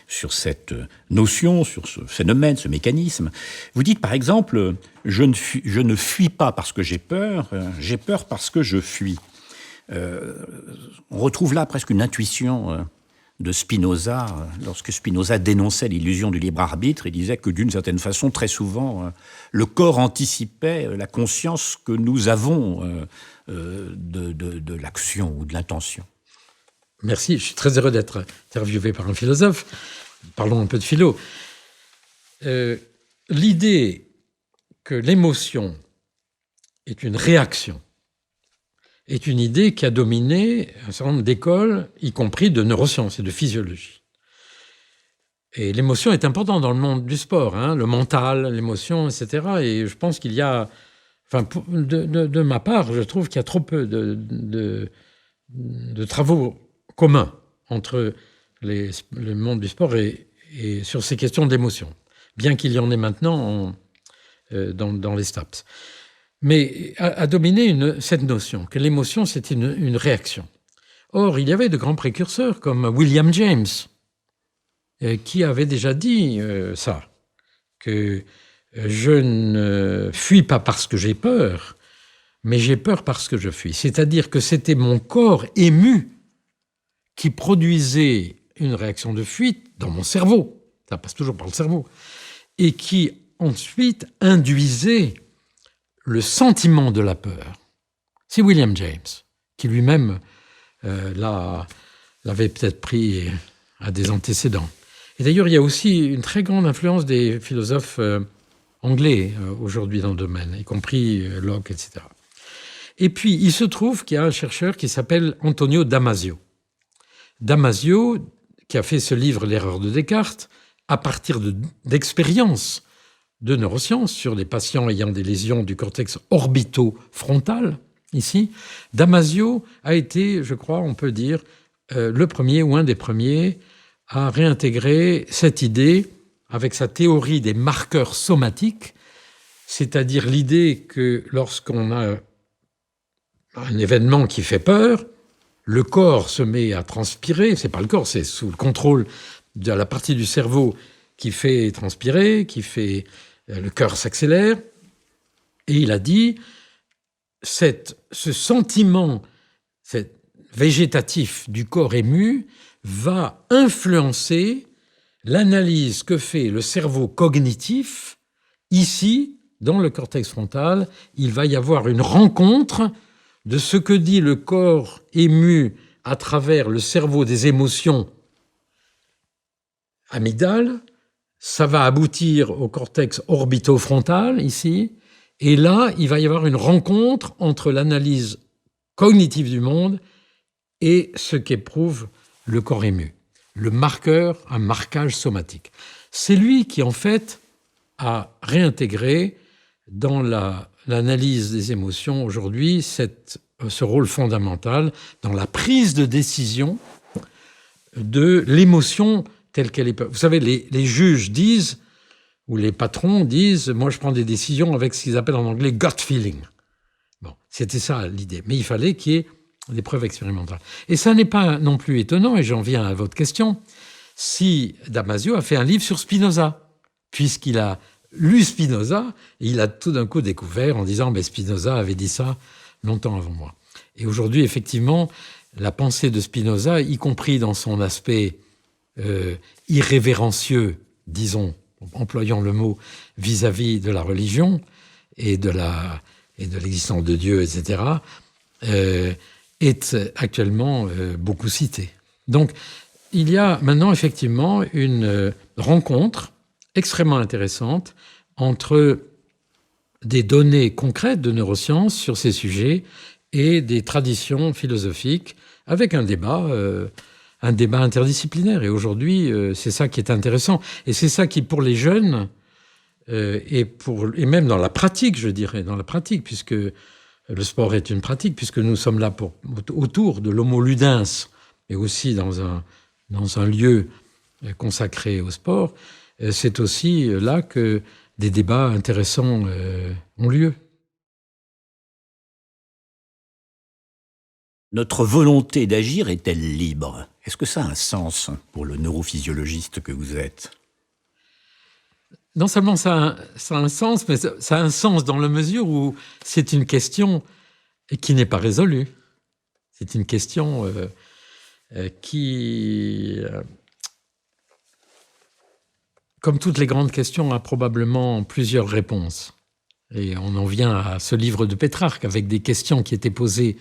sur cette notion, sur ce phénomène, ce mécanisme. Vous dites par exemple, je ne fuis pas parce que j'ai peur parce que je fuis. On retrouve là presque une intuition de Spinoza. Lorsque Spinoza dénonçait l'illusion du libre arbitre, il disait que d'une certaine façon, très souvent, le corps anticipait la conscience que nous avons de l'action ou de l'intention. Merci, je suis très heureux d'être interviewé par un philosophe. Parlons un peu de philo. L'idée que l'émotion est une réaction est une idée qui a dominé un certain nombre d'écoles, y compris de neurosciences et de physiologie. Et l'émotion est importante dans le monde du sport, hein, le mental, l'émotion, etc. Et je pense qu'il y a... Enfin, de ma part, je trouve qu'il y a trop peu de travaux communs entre le monde du sport et sur ces questions d'émotion, bien qu'il y en ait maintenant dans les STAPS. Mais a dominé cette notion, que l'émotion, c'est une réaction. Or, il y avait de grands précurseurs, comme William James, qui avait déjà dit ça, que je ne fuis pas parce que j'ai peur, mais j'ai peur parce que je fuis. C'est-à-dire que c'était mon corps ému qui produisait une réaction de fuite dans mon cerveau, ça passe toujours par le cerveau, et qui ensuite induisait le sentiment de la peur. C'est William James, qui lui-même l'avait peut-être pris à des antécédents. Et d'ailleurs, il y a aussi une très grande influence des philosophes anglais aujourd'hui dans le domaine, y compris Locke, etc. Et puis, il se trouve qu'il y a un chercheur qui s'appelle Antonio Damasio. Damasio, qui a fait ce livre « L'erreur de Descartes », à partir d'expériences de neurosciences sur des patients ayant des lésions du cortex orbitofrontal, ici, Damasio a été, je crois, on peut dire, le premier ou un des premiers à réintégrer cette idée avec sa théorie des marqueurs somatiques, c'est-à-dire l'idée que lorsqu'on a un événement qui fait peur, le corps se met à transpirer, c'est pas le corps, c'est sous le contrôle de la partie du cerveau qui fait transpirer, qui fait le cœur s'accélère. Et il a dit, ce sentiment végétatif du corps ému va influencer l'analyse que fait le cerveau cognitif. Ici, dans le cortex frontal, il va y avoir une rencontre de ce que dit le corps ému à travers le cerveau des émotions amygdale. Ça va aboutir au cortex orbitofrontal, ici. Et là, il va y avoir une rencontre entre l'analyse cognitive du monde et ce qu'éprouve le corps ému. Le marqueur, un marquage somatique. C'est lui qui, en fait, a réintégré dans l'analyse des émotions aujourd'hui ce rôle fondamental dans la prise de décision de l'émotion telle qu'elle est. Vous savez, les juges disent, ou les patrons disent, moi je prends des décisions avec ce qu'ils appellent en anglais gut feeling. Bon, c'était ça l'idée. Mais il fallait qu'il y ait des preuves expérimentales. Et ça n'est pas non plus étonnant, et j'en viens à votre question, si Damasio a fait un livre sur Spinoza, puisqu'il a lu Spinoza, et il a tout d'un coup découvert en disant « Spinoza avait dit ça longtemps avant moi ». Et aujourd'hui, effectivement, la pensée de Spinoza, y compris dans son aspect irrévérencieux, disons, employant le mot vis-à-vis de la religion et de l'existence de Dieu, etc., est actuellement beaucoup cité. Donc, il y a maintenant effectivement une rencontre extrêmement intéressante entre des données concrètes de neurosciences sur ces sujets et des traditions philosophiques avec un débat interdisciplinaire. Et aujourd'hui, c'est ça qui est intéressant. Et c'est ça qui, pour les jeunes, et même dans la pratique, je dirais, puisque le sport est une pratique, puisque nous sommes là autour de l'homo ludens, et aussi dans un lieu consacré au sport, c'est aussi là que des débats intéressants ont lieu. Notre volonté d'agir est-elle libre? Est-ce que ça a un sens pour le neurophysiologiste que vous êtes? Non seulement ça a un sens, mais ça a un sens dans la mesure où c'est une question qui n'est pas résolue. C'est une question qui, comme toutes les grandes questions, a probablement plusieurs réponses. Et on en vient à ce livre de Pétrarque avec des questions qui étaient posées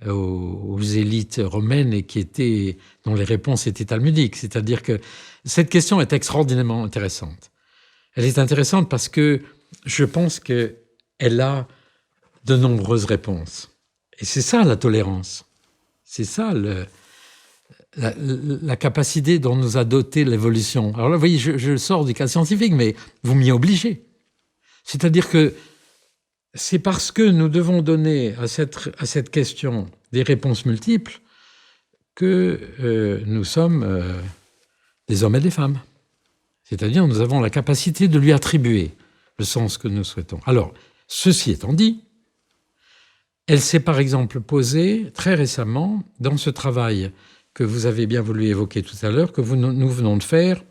aux élites romaines et dont les réponses étaient talmudiques. C'est-à-dire que cette question est extraordinairement intéressante. Elle est intéressante parce que je pense qu'elle a de nombreuses réponses. Et c'est ça la tolérance. C'est ça la capacité dont nous a doté l'évolution. Alors là, vous voyez, je sors du cas scientifique, mais vous m'y obligez. C'est-à-dire que c'est parce que nous devons donner à cette question des réponses multiples que nous sommes des hommes et des femmes. C'est-à-dire nous avons la capacité de lui attribuer le sens que nous souhaitons. Alors, ceci étant dit, elle s'est par exemple posée très récemment dans ce travail que vous avez bien voulu évoquer tout à l'heure, que nous venons de faire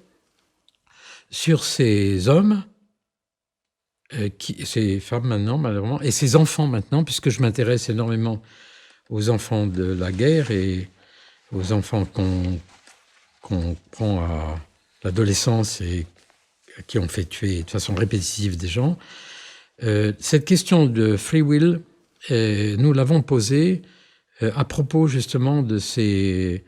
sur ces hommes, ces femmes maintenant, malheureusement, et ces enfants maintenant, puisque je m'intéresse énormément aux enfants de la guerre et aux enfants qu'on prend à l'adolescence et qui ont fait tuer de façon répétitive des gens. Cette question de free will, nous l'avons posée à propos justement de ces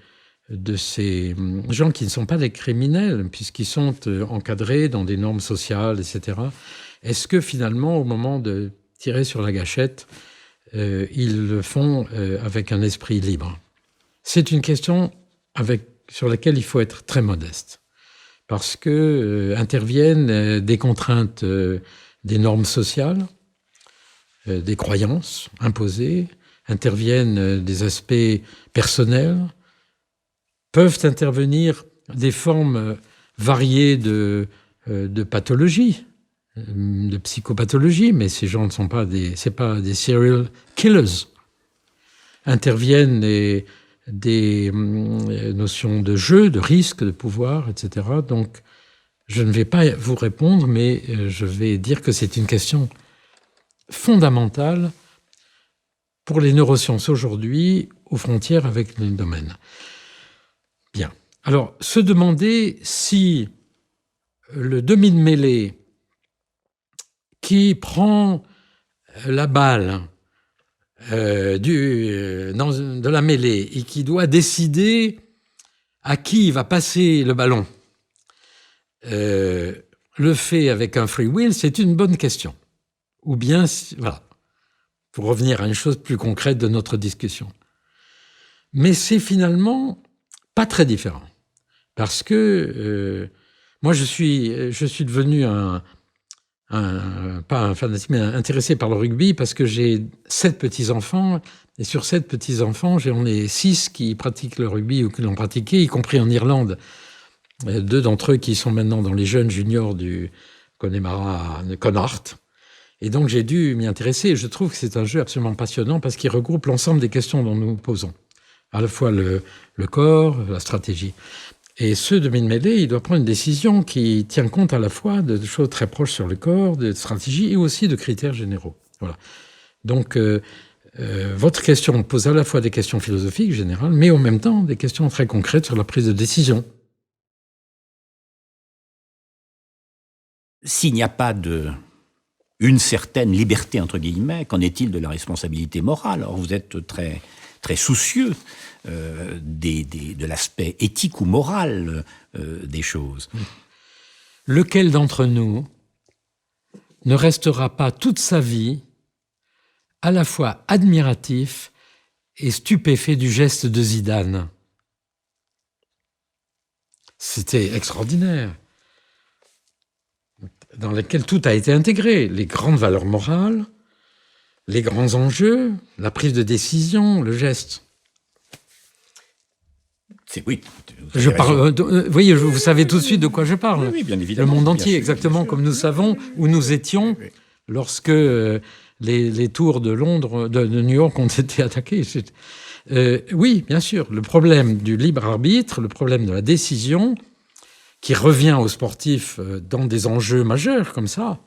gens qui ne sont pas des criminels, puisqu'ils sont encadrés dans des normes sociales, etc. Est-ce que finalement, au moment de tirer sur la gâchette, ils le font avec un esprit libre? C'est une question sur laquelle il faut être très modeste, parce que interviennent des contraintes, des normes sociales, des croyances imposées, interviennent des aspects personnels, peuvent intervenir des formes variées de pathologie, de psychopathologie, mais ces gens ne sont pas c'est pas des serial killers. Interviennent des notions de jeu, de risque, de pouvoir, etc. Donc, je ne vais pas vous répondre, mais je vais dire que c'est une question fondamentale pour les neurosciences aujourd'hui, aux frontières avec les domaines. Bien. Alors, se demander si le demi de mêlée qui prend la balle de la mêlée et qui doit décider à qui il va passer le ballon, le fait avec un free will, c'est une bonne question. Ou bien, voilà, pour revenir à une chose plus concrète de notre discussion. Mais c'est finalement pas très différent. Parce que moi, je suis devenu pas un fanatique, mais intéressé par le rugby parce que j'ai 7 petits-enfants. Et sur 7 petits-enfants, j'en ai 6 qui pratiquent le rugby ou qui l'ont pratiqué, y compris en Irlande. 2 d'entre eux qui sont maintenant dans les jeunes juniors du Connemara Conart. Et donc, j'ai dû m'y intéresser. Je trouve que c'est un jeu absolument passionnant parce qu'il regroupe l'ensemble des questions dont nous posons. À la fois le corps, la stratégie. Et ce demi-mêlée, il doit prendre une décision qui tient compte à la fois de choses très proches sur le corps, de stratégie et aussi de critères généraux. Voilà. Donc, votre question pose à la fois des questions philosophiques générales, mais en même temps des questions très concrètes sur la prise de décision. S'il n'y a pas une certaine liberté, entre guillemets, qu'en est-il de la responsabilité morale? Alors vous êtes très, très soucieux de l'aspect éthique ou moral des choses. Lequel d'entre nous ne restera pas toute sa vie à la fois admiratif et stupéfait du geste de Zidane? C'était extraordinaire, dans lequel tout a été intégré, les grandes valeurs morales, les grands enjeux, la prise de décision, le geste. Oui. Je parle, vous voyez, vous savez tout de suite de quoi je parle. Oui, bien évidemment. Le monde entier, exactement comme nous savons où nous étions lorsque les tours de Londres, de New York ont été attaquées. Oui, bien sûr, le problème du libre arbitre, le problème de la décision, qui revient aux sportifs dans des enjeux majeurs comme ça,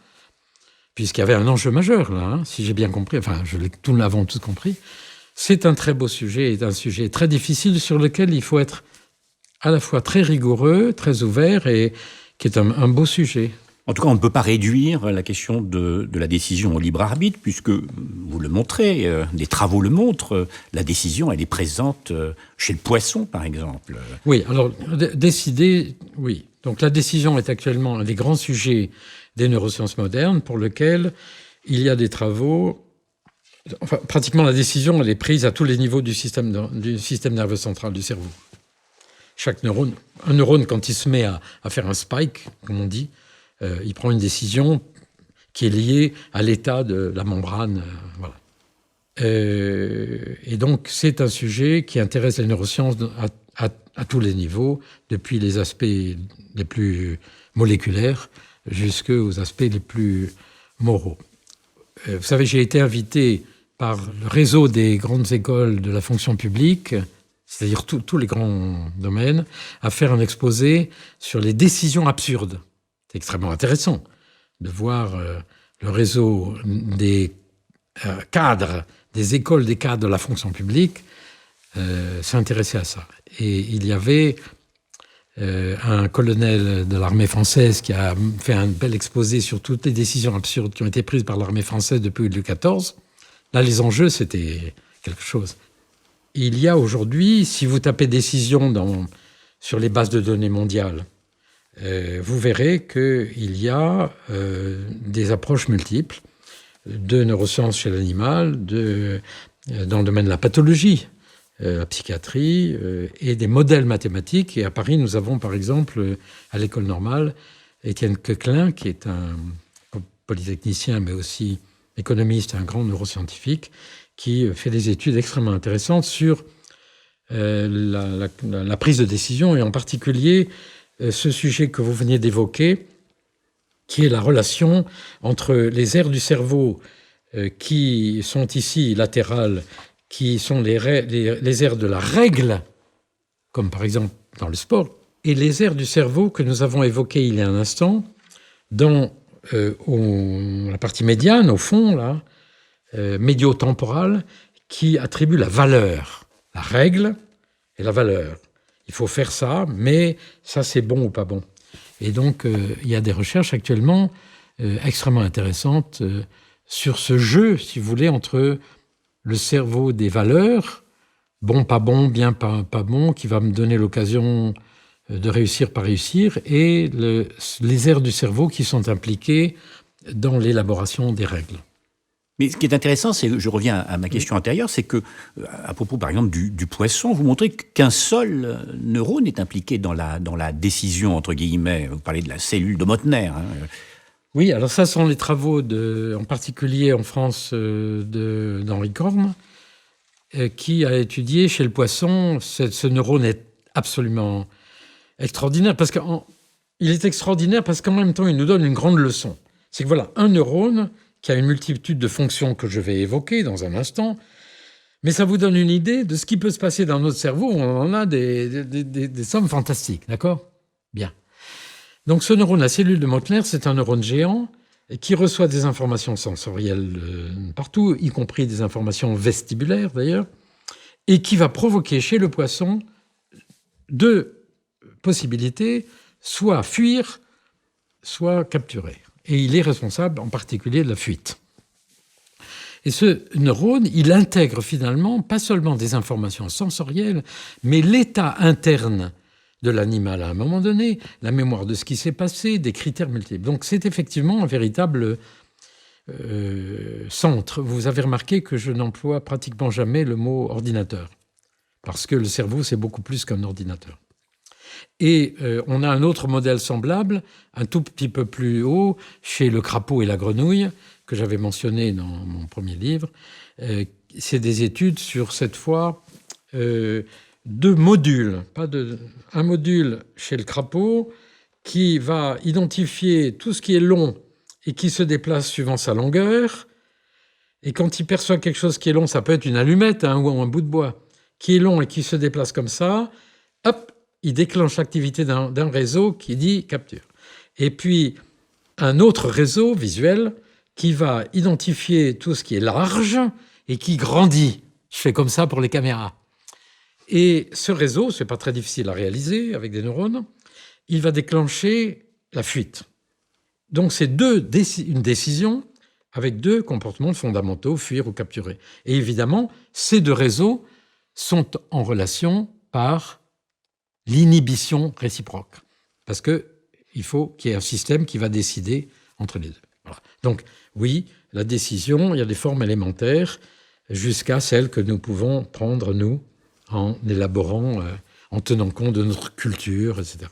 puisqu'il y avait un enjeu majeur là, si j'ai bien compris, enfin, nous l'avons tous compris, c'est un très beau sujet et un sujet très difficile sur lequel il faut être à la fois très rigoureux, très ouvert et qui est un beau sujet. En tout cas, on ne peut pas réduire la question de la décision au libre arbitre, puisque, vous le montrez, des travaux le montrent, la décision, elle est présente chez le poisson, par exemple. Oui, alors, décider, oui. Donc la décision est actuellement un des grands sujets des neurosciences modernes, pour lequel il y a des travaux. Enfin, pratiquement, la décision, elle est prise à tous les niveaux du système nerveux central du cerveau. Chaque neurone, un neurone, quand il se met à faire un spike, comme on dit, il prend une décision qui est liée à l'état de la membrane. Voilà. Et donc, c'est un sujet qui intéresse les neurosciences à tous les niveaux, depuis les aspects les plus moléculaires jusqu'aux aspects les plus moraux. Vous savez, j'ai été invité par le réseau des grandes écoles de la fonction publique, c'est-à-dire tous les grands domaines, à faire un exposé sur les décisions absurdes. C'est extrêmement intéressant de voir le réseau des cadres, des écoles des cadres de la fonction publique s'intéresser à ça. Et il y avait un colonel de l'armée française qui a fait un bel exposé sur toutes les décisions absurdes qui ont été prises par l'armée française depuis Louis XIV. Là, les enjeux, c'était quelque chose. Il y a aujourd'hui, si vous tapez décision sur les bases de données mondiales, vous verrez qu'il y a des approches multiples de neurosciences chez l'animal, dans le domaine de la pathologie, la psychiatrie, et des modèles mathématiques. Et à Paris, nous avons par exemple, à l'école normale, Étienne Coquelin, qui est un polytechnicien, mais aussi économiste, un grand neuroscientifique, qui fait des études extrêmement intéressantes sur la prise de décision, et en particulier ce sujet que vous veniez d'évoquer, qui est la relation entre les aires du cerveau qui sont ici latérales, qui sont les aires de la règle, comme par exemple dans le sport, et les aires du cerveau que nous avons évoquées il y a un instant, dans la partie médiane, au fond, là, médio-temporale, qui attribue la valeur, la règle et la valeur. Il faut faire ça, mais ça, c'est bon ou pas bon. Et donc, il y a des recherches actuellement extrêmement intéressantes sur ce jeu, si vous voulez, entre le cerveau des valeurs, bon, pas bon, bien, pas bon, qui va me donner l'occasion de réussir, pas réussir, et les aires du cerveau qui sont impliquées dans l'élaboration des règles. Mais ce qui est intéressant, c'est, je reviens à ma question antérieure, c'est que, à propos par exemple du poisson, vous montrez qu'un seul neurone est impliqué dans la décision, entre guillemets. Vous parlez de la cellule de Motner. Hein. Oui, alors ça sont les travaux, en particulier en France, d'Henri Korn, qui a étudié chez le poisson. Ce neurone est absolument extraordinaire, il est extraordinaire parce qu'en même temps, il nous donne une grande leçon. C'est que voilà, un neurone qui a une multitude de fonctions que je vais évoquer dans un instant, mais ça vous donne une idée de ce qui peut se passer dans notre cerveau. On en a des sommes fantastiques, d'accord ? Bien. Donc ce neurone, la cellule de Mottler, c'est un neurone géant qui reçoit des informations sensorielles partout, y compris des informations vestibulaires d'ailleurs, et qui va provoquer chez le poisson deux possibilités, soit fuir, soit capturer. Et il est responsable en particulier de la fuite. Et ce neurone, il intègre finalement pas seulement des informations sensorielles, mais l'état interne de l'animal à un moment donné, la mémoire de ce qui s'est passé, des critères multiples. Donc c'est effectivement un véritable centre. Vous avez remarqué que je n'emploie pratiquement jamais le mot ordinateur, parce que le cerveau, c'est beaucoup plus qu'un ordinateur. Et on a un autre modèle semblable, un tout petit peu plus haut, chez le crapaud et la grenouille, que j'avais mentionné dans mon premier livre. C'est des études sur, cette fois, deux modules. Un module chez le crapaud qui va identifier tout ce qui est long et qui se déplace suivant sa longueur. Et quand il perçoit quelque chose qui est long, ça peut être une allumette ou un bout de bois, qui est long et qui se déplace comme ça, hop, il déclenche l'activité d'un réseau qui dit capture. Et puis, un autre réseau visuel qui va identifier tout ce qui est large et qui grandit. Je fais comme ça pour les caméras. Et ce réseau, ce n'est pas très difficile à réaliser avec des neurones, il va déclencher la fuite. Donc c'est une décision avec deux comportements fondamentaux, fuir ou capturer. Et évidemment, ces deux réseaux sont en relation par l'inhibition réciproque. Parce qu'il faut qu'il y ait un système qui va décider entre les deux. Voilà. Donc oui, la décision, il y a des formes élémentaires jusqu'à celles que nous pouvons prendre, nous, en élaborant, en tenant compte de notre culture, etc.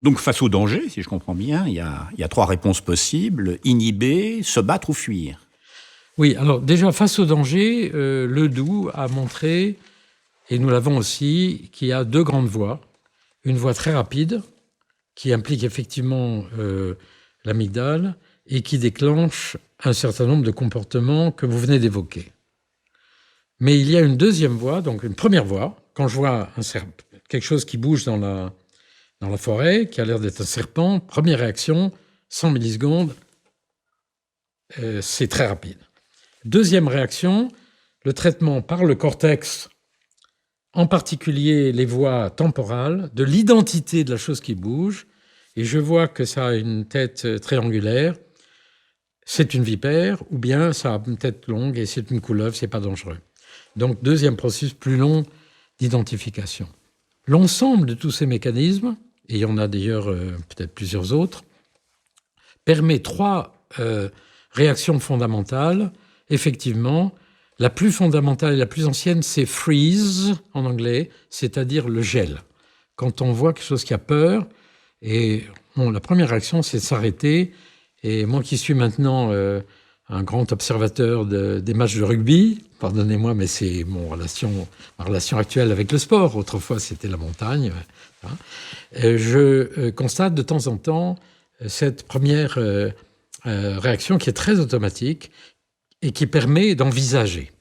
Donc face au danger, si je comprends bien, il y a trois réponses possibles: inhiber, se battre ou fuir. Oui, alors déjà, face au danger, Ledoux a montré, et nous l'avons aussi, qu'il y a deux grandes voies. Une voie très rapide, qui implique effectivement l'amygdale, et qui déclenche un certain nombre de comportements que vous venez d'évoquer. Mais il y a une deuxième voie, donc une première voie. Quand je vois quelque chose qui bouge dans la forêt, qui a l'air d'être un serpent, première réaction, 100 millisecondes, c'est très rapide. Deuxième réaction, le traitement par le cortex, en particulier les voies temporales, de l'identité de la chose qui bouge, et je vois que ça a une tête triangulaire, c'est une vipère, ou bien ça a une tête longue et c'est une couleuvre, c'est pas dangereux. Donc, deuxième processus plus long d'identification. L'ensemble de tous ces mécanismes, et il y en a d'ailleurs peut-être plusieurs autres, permet trois réactions fondamentales. Effectivement, la plus fondamentale et la plus ancienne, c'est freeze en anglais, c'est-à-dire le gel. Quand on voit quelque chose qui a peur, et la première réaction, c'est de s'arrêter. Et moi qui suis maintenant un grand observateur des matchs de rugby, pardonnez-moi, mais c'est ma relation actuelle avec le sport. Autrefois, c'était la montagne. Je constate de temps en temps cette première réaction qui est très automatique et qui permet d'envisager.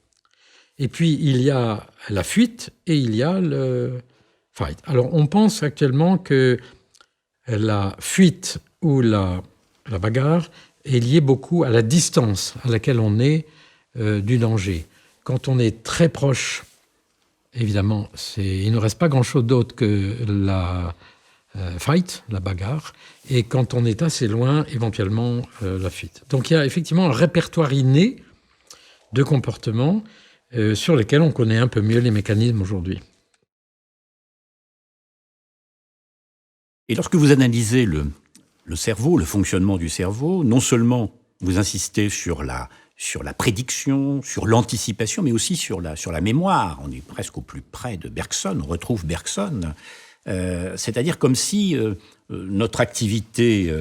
Et puis, il y a la fuite et il y a le fight. Alors, on pense actuellement que la fuite ou la bagarre est liée beaucoup à la distance à laquelle on est du danger. Quand on est très proche, évidemment, il ne reste pas grand-chose d'autre que la fight, la bagarre, et quand on est assez loin, éventuellement, la fuite. Donc il y a effectivement un répertoire inné de comportements sur lesquels on connaît un peu mieux les mécanismes aujourd'hui. Et lorsque vous analysez le cerveau, le fonctionnement du cerveau, non seulement vous insistez sur la prédiction, sur l'anticipation, mais aussi sur la mémoire. On est presque au plus près de Bergson, on retrouve Bergson. C'est-à-dire comme si notre activité,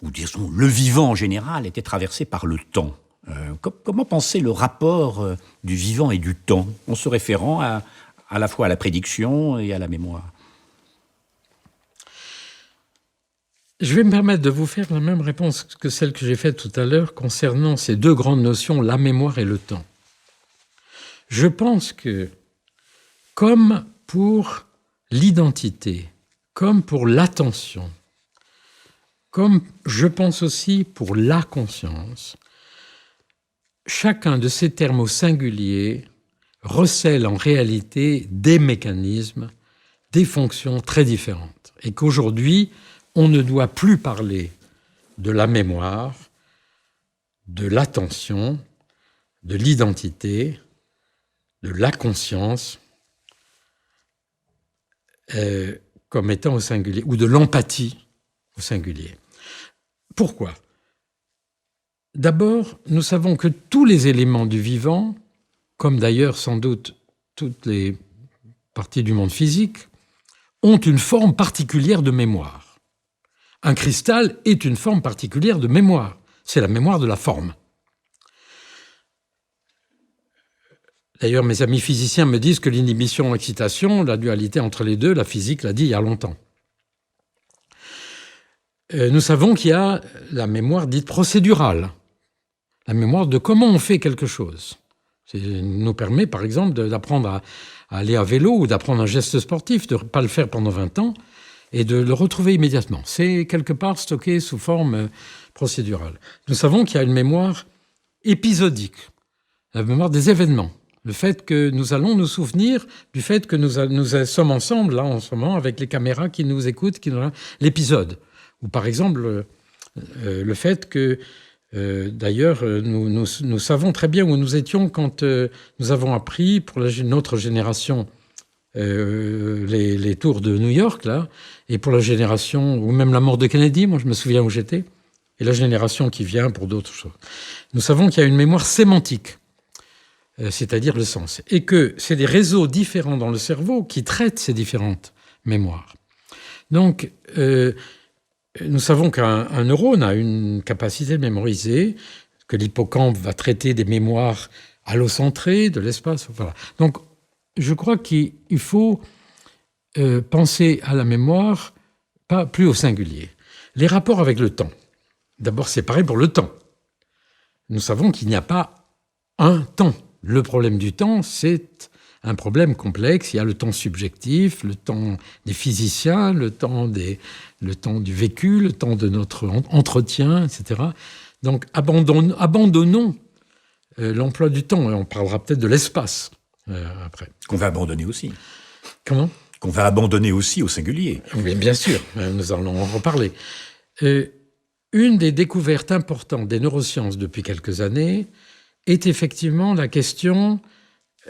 ou disons le vivant en général, était traversé par le temps. Comment penser le rapport du vivant et du temps, en se référant à à la fois à la prédiction et à la mémoire? Je vais me permettre de vous faire la même réponse que celle que j'ai faite tout à l'heure concernant ces deux grandes notions, la mémoire et le temps. Je pense que, comme pour l'identité, comme pour l'attention, comme je pense aussi pour la conscience, chacun de ces termes au singulier recèle en réalité des mécanismes, des fonctions très différentes. Et qu'aujourd'hui, on ne doit plus parler de la mémoire, de l'attention, de l'identité, de la conscience, comme étant au singulier, ou de l'empathie au singulier. Pourquoi ? D'abord, nous savons que tous les éléments du vivant, comme d'ailleurs sans doute toutes les parties du monde physique, ont une forme particulière de mémoire. Un cristal est une forme particulière de mémoire. C'est la mémoire de la forme. D'ailleurs, mes amis physiciens me disent que l'inhibition-excitation, la dualité entre les deux, la physique l'a dit il y a longtemps. Nous savons qu'il y a la mémoire dite procédurale, la mémoire de comment on fait quelque chose. Ça nous permet, par exemple, d'apprendre à aller à vélo ou d'apprendre un geste sportif, de ne pas le faire pendant 20 ans et de le retrouver immédiatement. C'est quelque part stocké sous forme procédurale. Nous savons qu'il y a une mémoire épisodique, la mémoire des événements. Le fait que nous allons nous souvenir du fait que nous sommes ensemble, là, en ce moment, avec les caméras qui nous écoutent, l'épisode. Ou par exemple, le fait que, d'ailleurs, nous savons très bien où nous étions quand nous avons appris, pour notre génération, les tours de New York, là, et pour la génération, ou même la mort de Kennedy, moi je me souviens où j'étais, et la génération qui vient pour d'autres choses. Nous savons qu'il y a une mémoire sémantique, c'est-à-dire le sens, et que c'est des réseaux différents dans le cerveau qui traitent ces différentes mémoires. Donc, nous savons qu'un neurone a une capacité de mémoriser, que l'hippocampe va traiter des mémoires allocentrées, de l'espace, voilà. Donc, je crois qu'il faut penser à la mémoire, pas plus au singulier. Les rapports avec le temps. D'abord, c'est pareil pour le temps. Nous savons qu'il n'y a pas un temps. Le problème du temps, c'est un problème complexe. Il y a le temps subjectif, le temps des physiciens, le temps du vécu, le temps de notre entretien, etc. Donc, abandonnons l'emploi du temps. Et on parlera peut-être de l'espace après. Qu'on va abandonner aussi. Comment ? Qu'on va abandonner aussi au singulier. Oui, bien sûr, nous allons en reparler. Une des découvertes importantes des neurosciences depuis quelques années est effectivement la question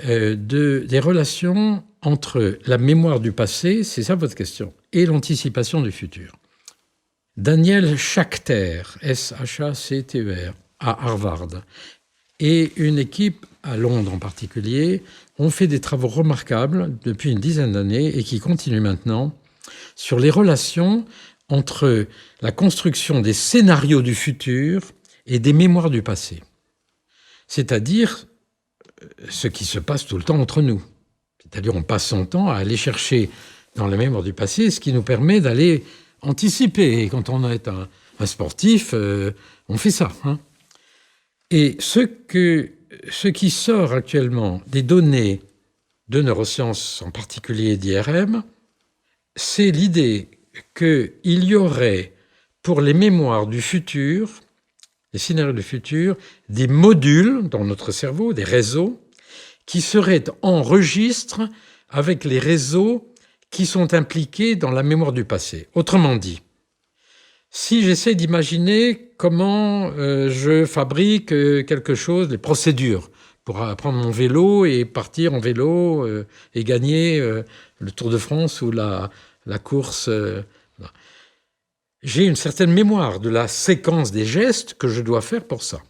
des relations entre la mémoire du passé, c'est ça votre question, et l'anticipation du futur. Daniel Schacter, S-H-A-C-T-E-R, à Harvard, et une équipe à Londres en particulier, ont fait des travaux remarquables depuis une dizaine d'années et qui continuent maintenant sur les relations entre la construction des scénarios du futur et des mémoires du passé. C'est-à-dire ce qui se passe tout le temps entre nous. C'est-à-dire on passe son temps à aller chercher dans la mémoire du passé ce qui nous permet d'aller anticiper. Et quand on est un sportif, on fait ça. Hein. Et ce qui sort actuellement des données de neurosciences, en particulier d'IRM, c'est l'idée qu'il y aurait, pour les mémoires du futur, les scénarios du futur, des modules dans notre cerveau, des réseaux, qui seraient en registre avec les réseaux qui sont impliqués dans la mémoire du passé. Autrement dit, si j'essaie d'imaginer comment je fabrique quelque chose, les procédures, pour prendre mon vélo et partir en vélo et gagner le Tour de France ou la course. J'ai une certaine mémoire de la séquence des gestes que je dois faire pour ça.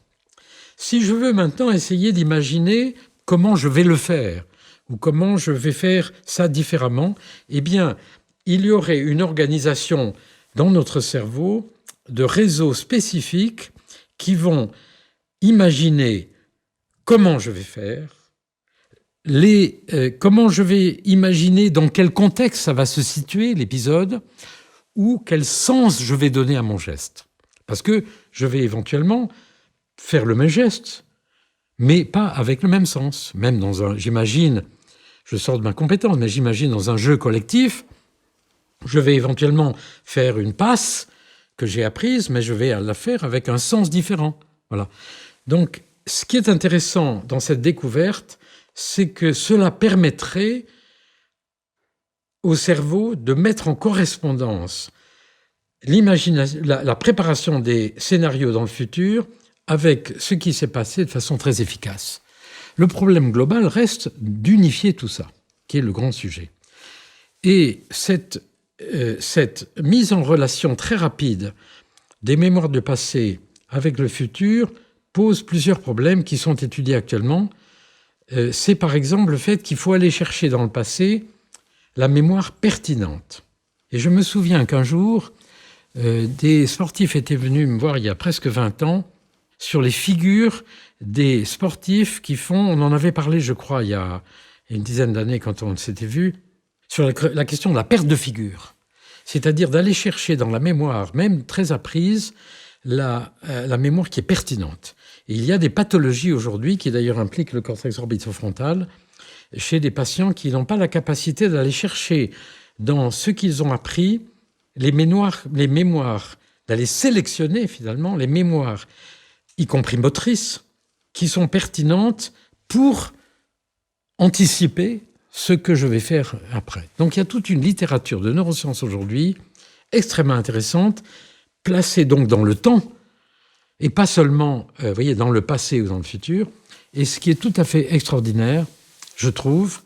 Si je veux maintenant essayer d'imaginer comment je vais le faire ou comment je vais faire ça différemment, eh bien, il y aurait une organisation dans notre cerveau de réseaux spécifiques qui vont imaginer comment je vais faire, comment je vais imaginer dans quel contexte ça va se situer, l'épisode, ou quel sens je vais donner à mon geste. Parce que je vais éventuellement faire le même geste, mais pas avec le même sens. Même j'imagine, je sors de ma compétence, mais j'imagine dans un jeu collectif, je vais éventuellement faire une passe que j'ai apprise, mais je vais la faire avec un sens différent. Voilà. Donc, ce qui est intéressant dans cette découverte, c'est que cela permettrait au cerveau de mettre en correspondance la préparation des scénarios dans le futur avec ce qui s'est passé de façon très efficace. Le problème global reste d'unifier tout ça, qui est le grand sujet. Et cette mise en relation très rapide des mémoires du passé avec le futur pose plusieurs problèmes qui sont étudiés actuellement. C'est par exemple le fait qu'il faut aller chercher dans le passé la mémoire pertinente. Et je me souviens qu'un jour, des sportifs étaient venus me voir il y a presque 20 ans sur les figures des sportifs qui font, on en avait parlé je crois il y a une dizaine d'années quand on s'était vu, sur la question de la perte de figure. C'est-à-dire d'aller chercher dans la mémoire, même très apprise, la mémoire qui est pertinente. Et il y a des pathologies aujourd'hui qui d'ailleurs impliquent le cortex orbitofrontal chez des patients qui n'ont pas la capacité d'aller chercher dans ce qu'ils ont appris les mémoires, d'aller sélectionner finalement les mémoires, y compris motrices, qui sont pertinentes pour anticiper ce que je vais faire après. Donc il y a toute une littérature de neurosciences aujourd'hui extrêmement intéressante, placée donc dans le temps, et pas seulement voyez, dans le passé ou dans le futur. Et ce qui est tout à fait extraordinaire, je trouve,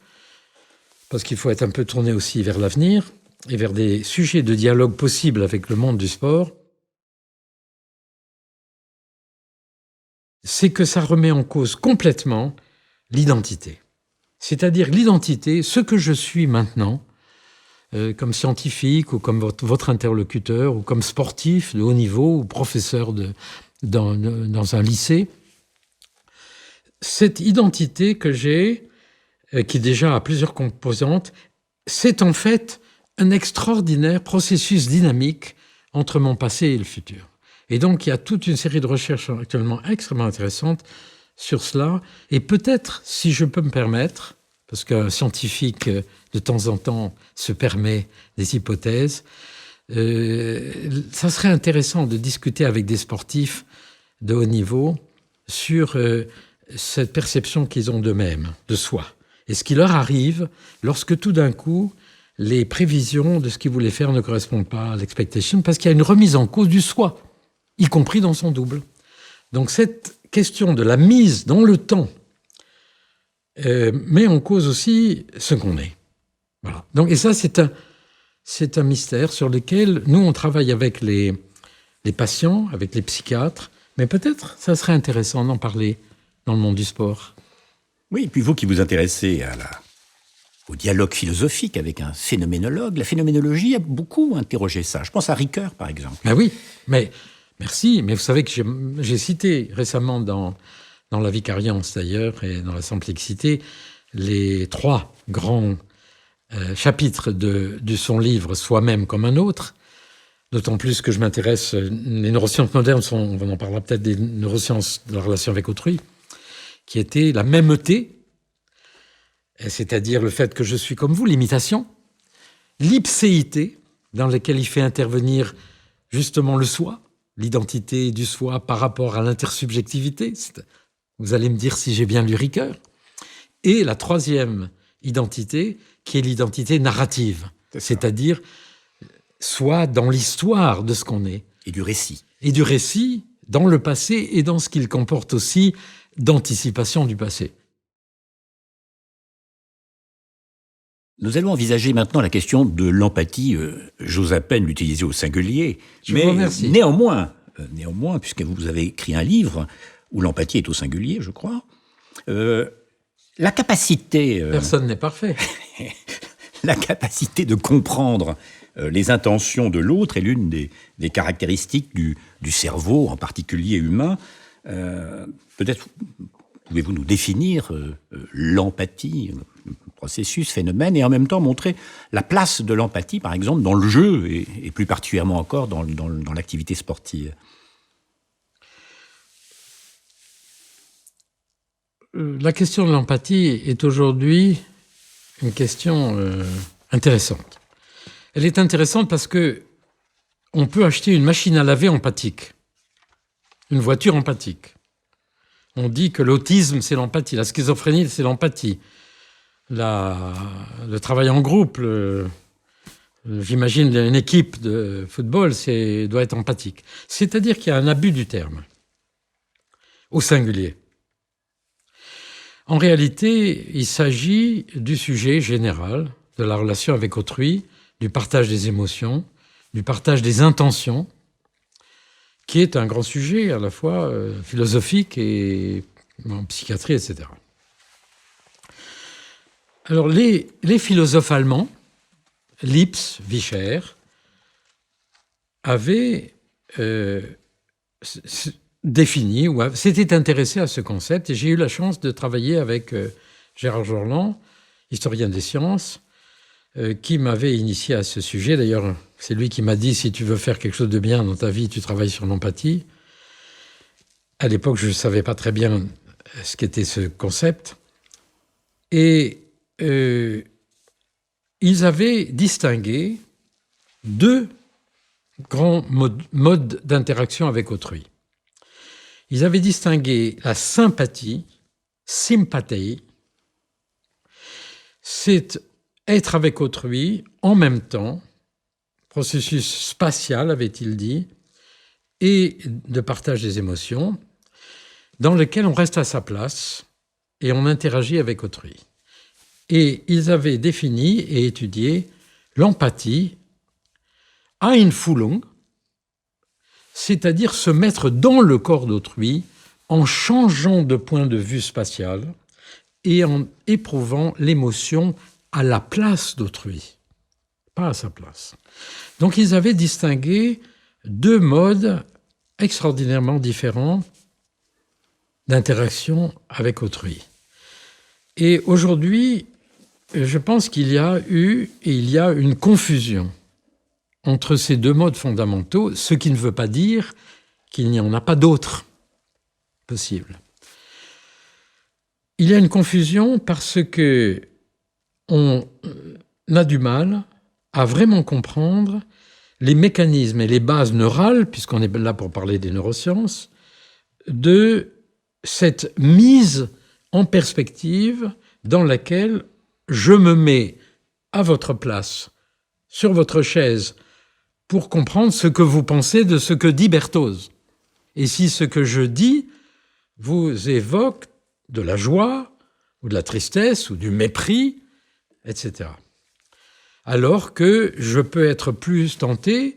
parce qu'il faut être un peu tourné aussi vers l'avenir et vers des sujets de dialogue possibles avec le monde du sport, c'est que ça remet en cause complètement l'identité. C'est-à-dire l'identité, ce que je suis maintenant, comme scientifique ou comme votre interlocuteur ou comme sportif de haut niveau ou professeur dans un lycée, cette identité que j'ai, qui déjà a plusieurs composantes, c'est en fait un extraordinaire processus dynamique entre mon passé et le futur. Et donc, il y a toute une série de recherches actuellement extrêmement intéressantes sur cela. Et peut-être, si je peux me permettre, parce qu'un scientifique, de temps en temps, se permet des hypothèses, ça serait intéressant de discuter avec des sportifs de haut niveau sur cette perception qu'ils ont d'eux-mêmes, de soi. Et ce qui leur arrive lorsque tout d'un coup, les prévisions de ce qu'ils voulaient faire ne correspondent pas à l'expectation, parce qu'il y a une remise en cause du soi, y compris dans son double. Donc cette question de la mise dans le temps met en cause aussi ce qu'on est. Voilà. Donc, et ça, c'est un mystère sur lequel nous, on travaille avec les patients, avec les psychiatres, mais peut-être ça serait intéressant d'en parler dans le monde du sport. Oui, et puis vous qui vous intéressez au dialogue philosophique avec un phénoménologue, la phénoménologie a beaucoup interrogé ça. Je pense à Ricoeur, par exemple. Ben oui, mais merci. Mais vous savez que j'ai cité récemment dans la vicariance, d'ailleurs, et dans la simplexité, les 3 grands chapitres de son livre « Soi-même comme un autre », d'autant plus que je m'intéresse, les neurosciences modernes on en parlera peut-être des neurosciences de la relation avec autrui, qui était la mêmeté, c'est-à-dire le fait que je suis comme vous, l'imitation, l'ipséité, dans laquelle il fait intervenir justement le soi, l'identité du soi par rapport à l'intersubjectivité. Vous allez me dire si j'ai bien lu Ricoeur. Et la 3e identité, qui est l'identité narrative, c'est-à-dire soit dans l'histoire de ce qu'on est. Et du récit. Et du récit dans le passé et dans ce qu'il comporte aussi d'anticipation du passé. Nous allons envisager maintenant la question de l'empathie. J'ose à peine l'utiliser au singulier. Je vous remercie. Néanmoins, puisque vous avez écrit un livre où l'empathie est au singulier, je crois, la capacité... Personne n'est parfait. La capacité de comprendre les intentions de l'autre est l'une des caractéristiques du cerveau, en particulier humain. Peut-être Pouvez-vous nous définir l'empathie, processus, phénomène, et en même temps montrer la place de l'empathie, par exemple, dans le jeu, et plus particulièrement encore dans l'activité sportive? La question de l'empathie est aujourd'hui une question intéressante. Elle est intéressante parce que on peut acheter une machine à laver empathique, une voiture empathique. On dit que l'autisme, c'est l'empathie, la schizophrénie, c'est l'empathie. Le travail en groupe, j'imagine une équipe de football, doit être empathique. C'est-à-dire qu'il y a un abus du terme, au singulier. En réalité, il s'agit du sujet général, de la relation avec autrui, du partage des émotions, du partage des intentions, qui est un grand sujet à la fois philosophique et en psychiatrie, etc. Alors les philosophes allemands, Lipps, Vischer, avaient défini ou s'étaient intéressés à ce concept, et j'ai eu la chance de travailler avec Gérard Jorland, historien des sciences, qui m'avait initié à ce sujet. D'ailleurs, c'est lui qui m'a dit « Si tu veux faire quelque chose de bien dans ta vie, tu travailles sur l'empathie ». À l'époque, je ne savais pas très bien ce qu'était ce concept. Et ils avaient distingué deux grands modes d'interaction avec autrui. Ils avaient distingué la sympathie, sympathie, c'est être avec autrui en même temps, processus spatial, avait-il dit, et de partage des émotions, dans lequel on reste à sa place et on interagit avec autrui. Et ils avaient défini et étudié l'empathie, Einfühlung, c'est-à-dire se mettre dans le corps d'autrui en changeant de point de vue spatial et en éprouvant l'émotion à la place d'autrui, pas à sa place. Donc ils avaient distingué deux modes extraordinairement différents d'interaction avec autrui. Et aujourd'hui, je pense qu'il y a eu et il y a une confusion entre ces deux modes fondamentaux, ce qui ne veut pas dire qu'il n'y en a pas d'autres possibles. Il y a une confusion parce que on a du mal à vraiment comprendre les mécanismes et les bases neurales, puisqu'on est là pour parler des neurosciences, de cette mise en perspective dans laquelle je me mets à votre place, sur votre chaise, pour comprendre ce que vous pensez de ce que dit Berthoz. Et si ce que je dis vous évoque de la joie, ou de la tristesse, ou du mépris, etc. Alors que je peux être plus tenté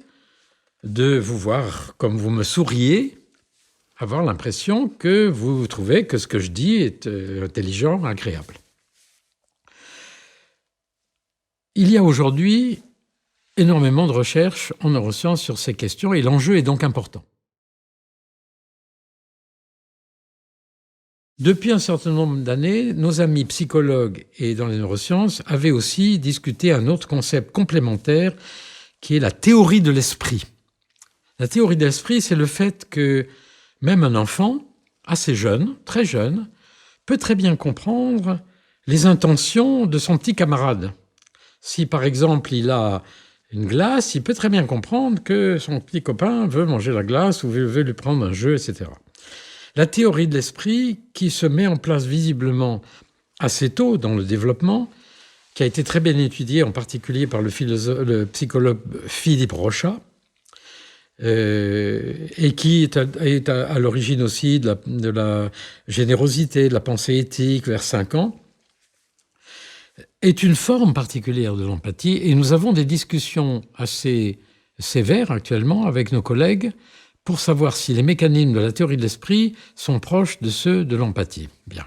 de vous voir comme vous me souriez, avoir l'impression que vous trouvez que ce que je dis est intelligent, agréable. Il y a aujourd'hui énormément de recherches en neurosciences sur ces questions et l'enjeu est donc important. Depuis un certain nombre d'années, nos amis psychologues et dans les neurosciences avaient aussi discuté un autre concept complémentaire qui est la théorie de l'esprit. La théorie de l'esprit, c'est le fait que même un enfant, assez jeune, très jeune, peut très bien comprendre les intentions de son petit camarade. Si par exemple il a une glace, il peut très bien comprendre que son petit copain veut manger la glace ou veut lui prendre un jeu, etc. La théorie de l'esprit qui se met en place visiblement assez tôt dans le développement, qui a été très bien étudiée en particulier par le psychologue Philippe Rochat, et qui est à l'origine aussi de la générosité, de la pensée éthique vers 5 ans, est une forme particulière de l'empathie. Et nous avons des discussions assez sévères actuellement avec nos collègues pour savoir si les mécanismes de la théorie de l'esprit sont proches de ceux de l'empathie. Bien.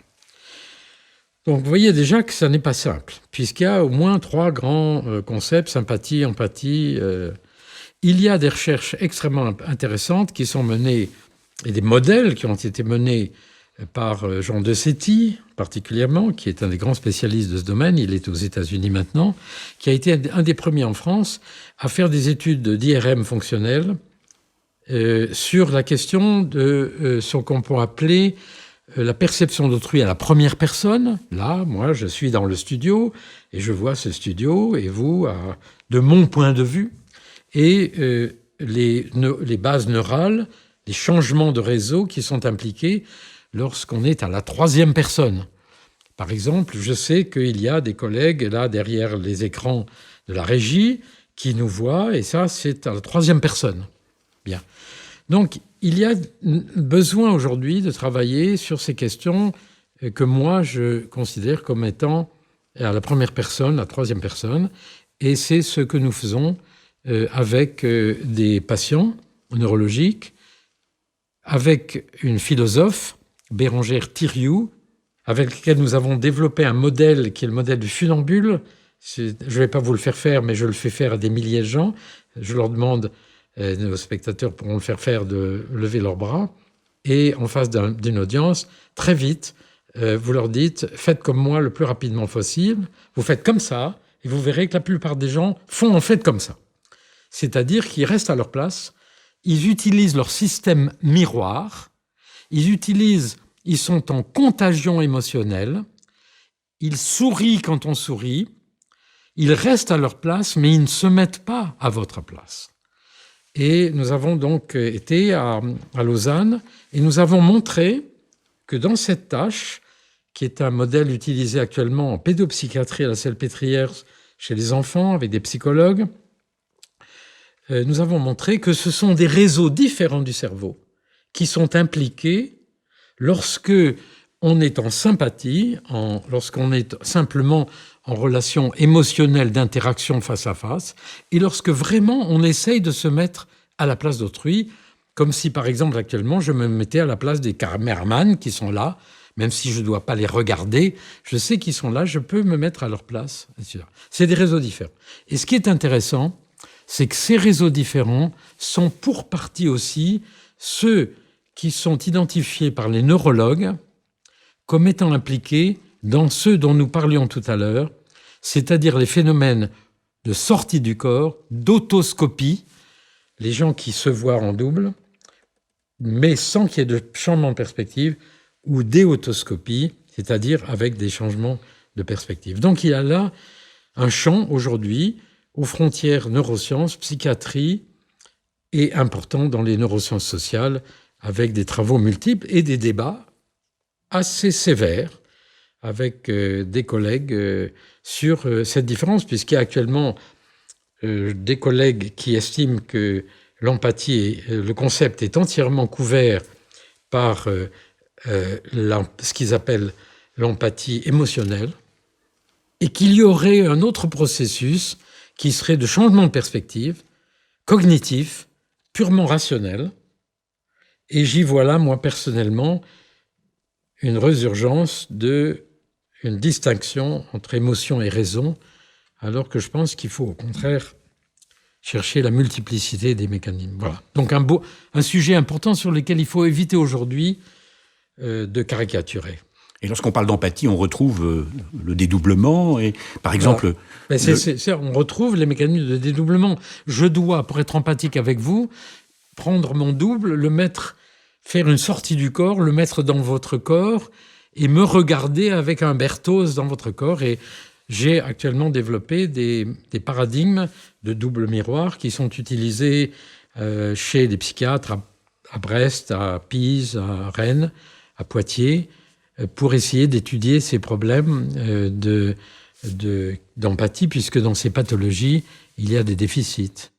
Donc vous voyez déjà que ça n'est pas simple, puisqu'il y a au moins 3 grands concepts, sympathie, empathie. Il y a des recherches extrêmement intéressantes qui sont menées, et des modèles qui ont été menés par Jean de Séty, particulièrement, qui est un des grands spécialistes de ce domaine. Il est aux États-Unis maintenant, qui a été un des premiers en France à faire des études d'IRM fonctionnel sur la question de ce qu'on pourrait appeler la perception d'autrui à la première personne. Là, moi, je suis dans le studio et je vois ce studio et vous, de mon point de vue, et les bases neurales, les changements de réseau qui sont impliqués lorsqu'on est à la troisième personne. Par exemple, je sais qu'il y a des collègues là derrière les écrans de la régie qui nous voient, et ça, c'est à la troisième personne. Bien. Donc, il y a besoin aujourd'hui de travailler sur ces questions que moi, je considère comme étant à la première personne, la troisième personne, et c'est ce que nous faisons avec des patients neurologiques, avec une philosophe, Bérangère Thiriou, avec laquelle nous avons développé un modèle qui est le modèle du funambule. Je ne vais pas vous le faire, mais je le fais faire à des milliers de gens. Je leur demande, nos spectateurs pourront le faire de lever leurs bras. Et en face d'une audience, très vite, vous leur dites « faites comme moi le plus rapidement possible ». Vous faites comme ça, et vous verrez que la plupart des gens font en fait comme ça. C'est-à-dire qu'ils restent à leur place, ils utilisent leur système miroir, ils sont en contagion émotionnelle, ils sourient quand on sourit, ils restent à leur place, mais ils ne se mettent pas à votre place. Et nous avons donc été à Lausanne et nous avons montré que dans cette tâche, qui est un modèle utilisé actuellement en pédopsychiatrie à la Salpêtrière chez les enfants avec des psychologues, nous avons montré que ce sont des réseaux différents du cerveau qui sont impliqués lorsque on est en sympathie, lorsqu'on est simplement en relation émotionnelle d'interaction face à face, et lorsque vraiment on essaye de se mettre à la place d'autrui, comme si par exemple actuellement je me mettais à la place des caméramans qui sont là, même si je ne dois pas les regarder, je sais qu'ils sont là, je peux me mettre à leur place. C'est des réseaux différents. Et ce qui est intéressant, c'est que ces réseaux différents sont pour partie aussi ceux qui sont identifiés par les neurologues comme étant impliqués dans ceux dont nous parlions tout à l'heure, c'est-à-dire les phénomènes de sortie du corps, d'autoscopie, les gens qui se voient en double, mais sans qu'il y ait de changement de perspective, ou déautoscopie, c'est-à-dire avec des changements de perspective. Donc il y a là un champ aujourd'hui aux frontières neurosciences, psychiatrie, et important dans les neurosciences sociales, avec des travaux multiples et des débats assez sévères avec des collègues sur cette différence, puisqu'il y a actuellement des collègues qui estiment que l'empathie, le concept est entièrement couvert par ce qu'ils appellent l'empathie émotionnelle, et qu'il y aurait un autre processus qui serait de changement de perspective, cognitif, purement rationnel. Et j'y vois là, moi, personnellement, une résurgence d'une distinction entre émotion et raison, alors que je pense qu'il faut, au contraire, chercher la multiplicité des mécanismes. Voilà. Donc un sujet important sur lequel il faut éviter aujourd'hui de caricaturer. Et lorsqu'on parle d'empathie, on retrouve le dédoublement et, par exemple... On retrouve les mécanismes de dédoublement. Je dois, pour être empathique avec vous, prendre mon double, le mettre, faire une sortie du corps, le mettre dans votre corps et me regarder avec un Berthoz dans votre corps. Et j'ai actuellement développé des paradigmes de double miroir qui sont utilisés chez des psychiatres à Brest, à Pise, à Rennes, à Poitiers, pour essayer d'étudier ces problèmes d'empathie, puisque dans ces pathologies, il y a des déficits.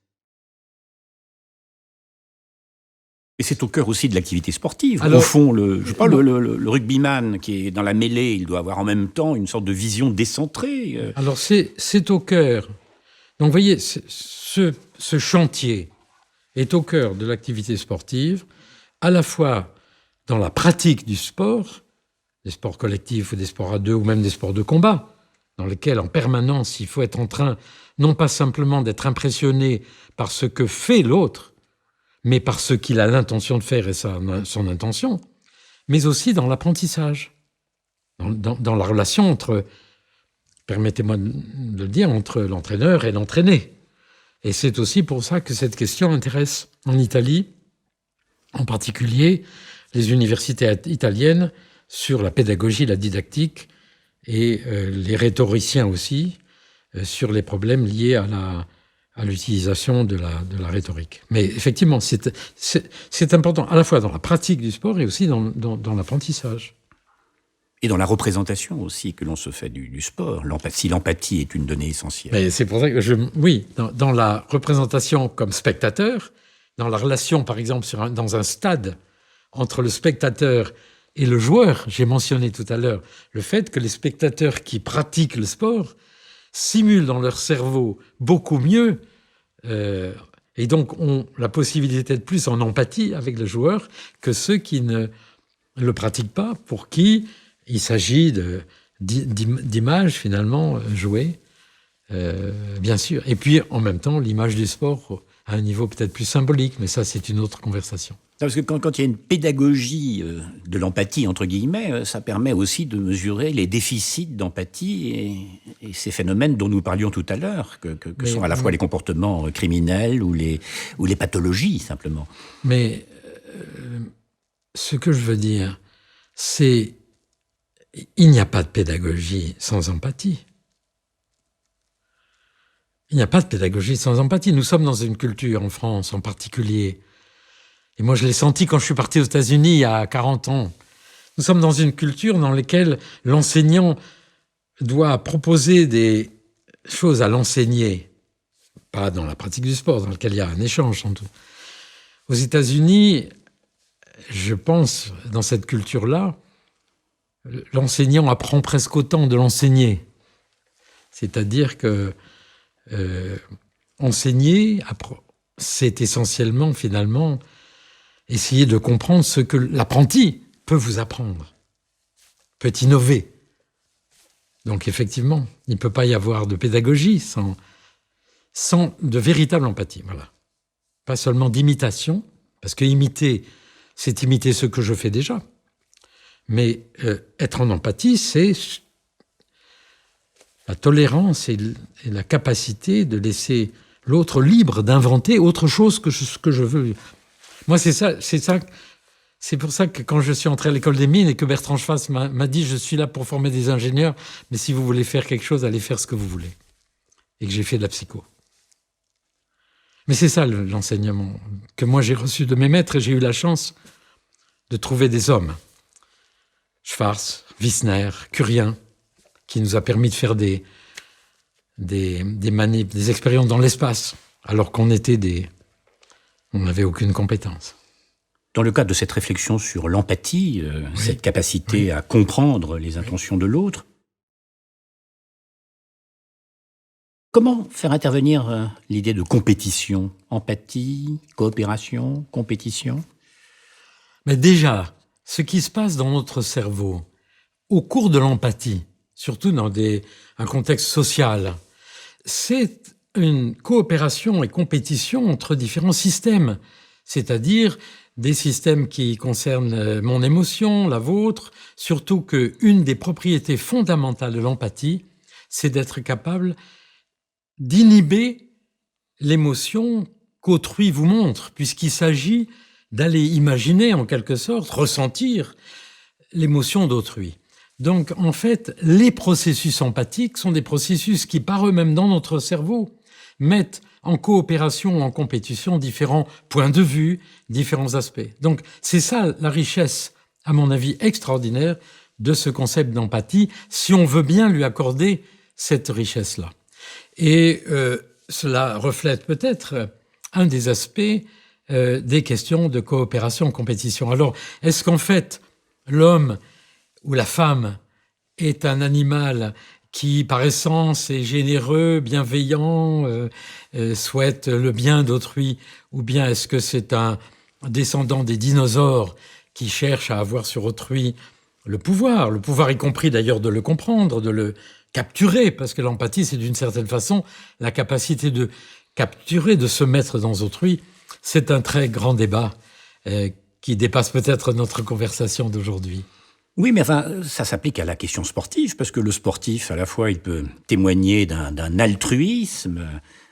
Et c'est au cœur aussi de l'activité sportive. Alors, au fond, le rugbyman qui est dans la mêlée, il doit avoir en même temps une sorte de vision décentrée. Alors c'est au cœur. Donc vous voyez, ce chantier est au cœur de l'activité sportive, à la fois dans la pratique du sport, des sports collectifs ou des sports à deux ou même des sports de combat, dans lesquels en permanence il faut être en train non pas simplement d'être impressionné par ce que fait l'autre, mais par ce qu'il a l'intention de faire et son intention. mais aussi dans l'apprentissage, dans la relation entre, permettez-moi de le dire, entre l'entraîneur et l'entraîné. Et c'est aussi pour ça que cette question intéresse en Italie, en particulier les universités italiennes, sur la pédagogie, la didactique, et les rhétoriciens aussi, sur les problèmes liés à l'utilisation de la rhétorique. Mais effectivement, c'est important, à la fois dans la pratique du sport et aussi dans l'apprentissage. Et dans la représentation aussi que l'on se fait du sport. Si l'empathie est une donnée essentielle. Mais c'est pour ça que oui, dans la représentation comme spectateur, dans la relation, par exemple, dans un stade entre le spectateur et le joueur, j'ai mentionné tout à l'heure le fait que les spectateurs qui pratiquent le sport simulent dans leur cerveau beaucoup mieux et donc ont la possibilité d'être plus en empathie avec le joueur que ceux qui ne le pratiquent pas, pour qui il s'agit d'images finalement jouées, bien sûr. Et puis en même temps, l'image du sport à un niveau peut-être plus symbolique, mais ça c'est une autre conversation. Parce que quand il y a une pédagogie de l'empathie, entre guillemets, ça permet aussi de mesurer les déficits d'empathie et ces phénomènes dont nous parlions tout à l'heure, que sont à la fois les comportements criminels ou les pathologies, simplement. Mais ce que je veux dire, c'est il n'y a pas de pédagogie sans empathie. Il n'y a pas de pédagogie sans empathie. Nous sommes dans une culture, en France en particulier, et moi je l'ai senti quand je suis parti aux États-Unis il y a 40 ans. Nous sommes dans une culture dans laquelle l'enseignant doit proposer des choses à l'enseigner, pas dans la pratique du sport, dans lequel il y a un échange sans doute. Aux États-Unis, je pense, dans cette culture-là, l'enseignant apprend presque autant de l'enseigner. C'est-à-dire que enseigner, c'est essentiellement, finalement, essayer de comprendre ce que l'apprenti peut vous apprendre, peut innover. Donc, effectivement, il ne peut pas y avoir de pédagogie sans de véritable empathie. Voilà. Pas seulement d'imitation, parce que imiter, c'est imiter ce que je fais déjà. Mais être en empathie, c'est la tolérance et la capacité de laisser l'autre libre d'inventer autre chose que ce que je veux. Moi, c'est pour ça que quand je suis entré à l'école des mines et que Bertrand Schwartz m'a dit « Je suis là pour former des ingénieurs, mais si vous voulez faire quelque chose, allez faire ce que vous voulez. » Et que j'ai fait de la psycho. Mais c'est ça l'enseignement que moi j'ai reçu de mes maîtres, et j'ai eu la chance de trouver des hommes. Schwartz, Wissner, Curien, qui nous a permis de faire des expériences dans l'espace, alors qu'on n'avait aucune compétence. Dans le cadre de cette réflexion sur l'empathie, cette capacité à comprendre les intentions de l'autre, comment faire intervenir l'idée de compétition? Empathie, coopération, compétition? Mais déjà, ce qui se passe dans notre cerveau, au cours de l'empathie, surtout dans un contexte social, c'est une coopération et compétition entre différents systèmes, c'est-à-dire des systèmes qui concernent mon émotion, la vôtre, surtout qu'une des propriétés fondamentales de l'empathie, c'est d'être capable d'inhiber l'émotion qu'autrui vous montre, puisqu'il s'agit d'aller imaginer, en quelque sorte, ressentir l'émotion d'autrui. Donc, en fait, les processus empathiques sont des processus qui, par eux-mêmes, dans notre cerveau, mettent en coopération ou en compétition différents points de vue, différents aspects. Donc, c'est ça la richesse, à mon avis, extraordinaire de ce concept d'empathie, si on veut bien lui accorder cette richesse-là. Et cela reflète peut-être un des aspects des questions de coopération-compétition. Alors, est-ce qu'en fait, l'homme ou la femme est un animal qui, par essence, est généreux, bienveillant, souhaite le bien d'autrui, ou bien est-ce que c'est un descendant des dinosaures qui cherche à avoir sur autrui le pouvoir y compris d'ailleurs de le comprendre, de le capturer, parce que l'empathie, c'est d'une certaine façon la capacité de capturer, de se mettre dans autrui. C'est un très grand débat qui dépasse peut-être notre conversation d'aujourd'hui. Oui, mais enfin, ça s'applique à la question sportive, parce que le sportif, à la fois, il peut témoigner d'un altruisme,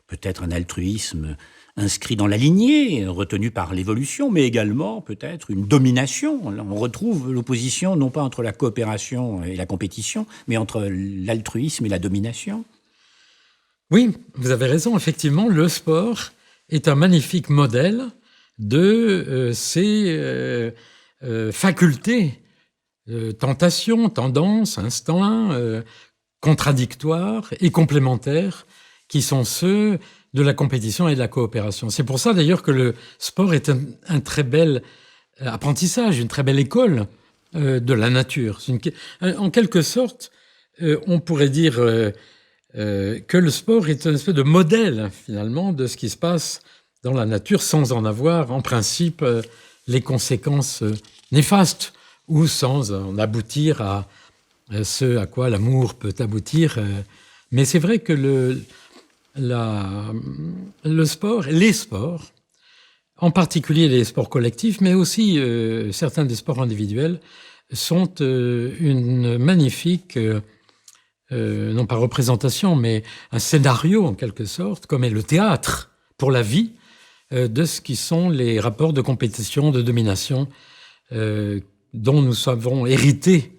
peut-être un altruisme inscrit dans la lignée, retenu par l'évolution, mais également peut-être une domination. Là, on retrouve l'opposition non pas entre la coopération et la compétition, mais entre l'altruisme et la domination. Oui, vous avez raison. Effectivement, le sport est un magnifique modèle de ces facultés, tentation, tendance, instinct, contradictoires et complémentaires qui sont ceux de la compétition et de la coopération. C'est pour ça d'ailleurs que le sport est un très bel apprentissage, une très belle école de la nature. En quelque sorte, on pourrait dire que le sport est une espèce de modèle finalement de ce qui se passe dans la nature sans en avoir en principe les conséquences néfastes ou sans en aboutir à ce à quoi l'amour peut aboutir. Mais c'est vrai que le sport, les sports, en particulier les sports collectifs, mais aussi certains des sports individuels, sont une magnifique, non pas représentation, mais un scénario en quelque sorte, comme est le théâtre pour la vie, de ce qui sont les rapports de compétition, de domination, dont nous avons hérité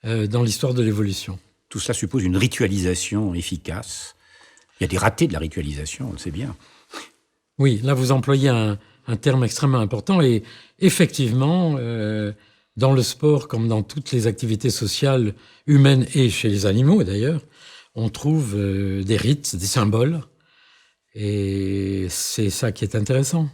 dans l'histoire de l'évolution. Tout cela suppose une ritualisation efficace. Il y a des ratés de la ritualisation, on le sait bien. Oui, là vous employez un terme extrêmement important et effectivement, dans le sport comme dans toutes les activités sociales humaines et chez les animaux d'ailleurs, on trouve des rites, des symboles et c'est ça qui est intéressant.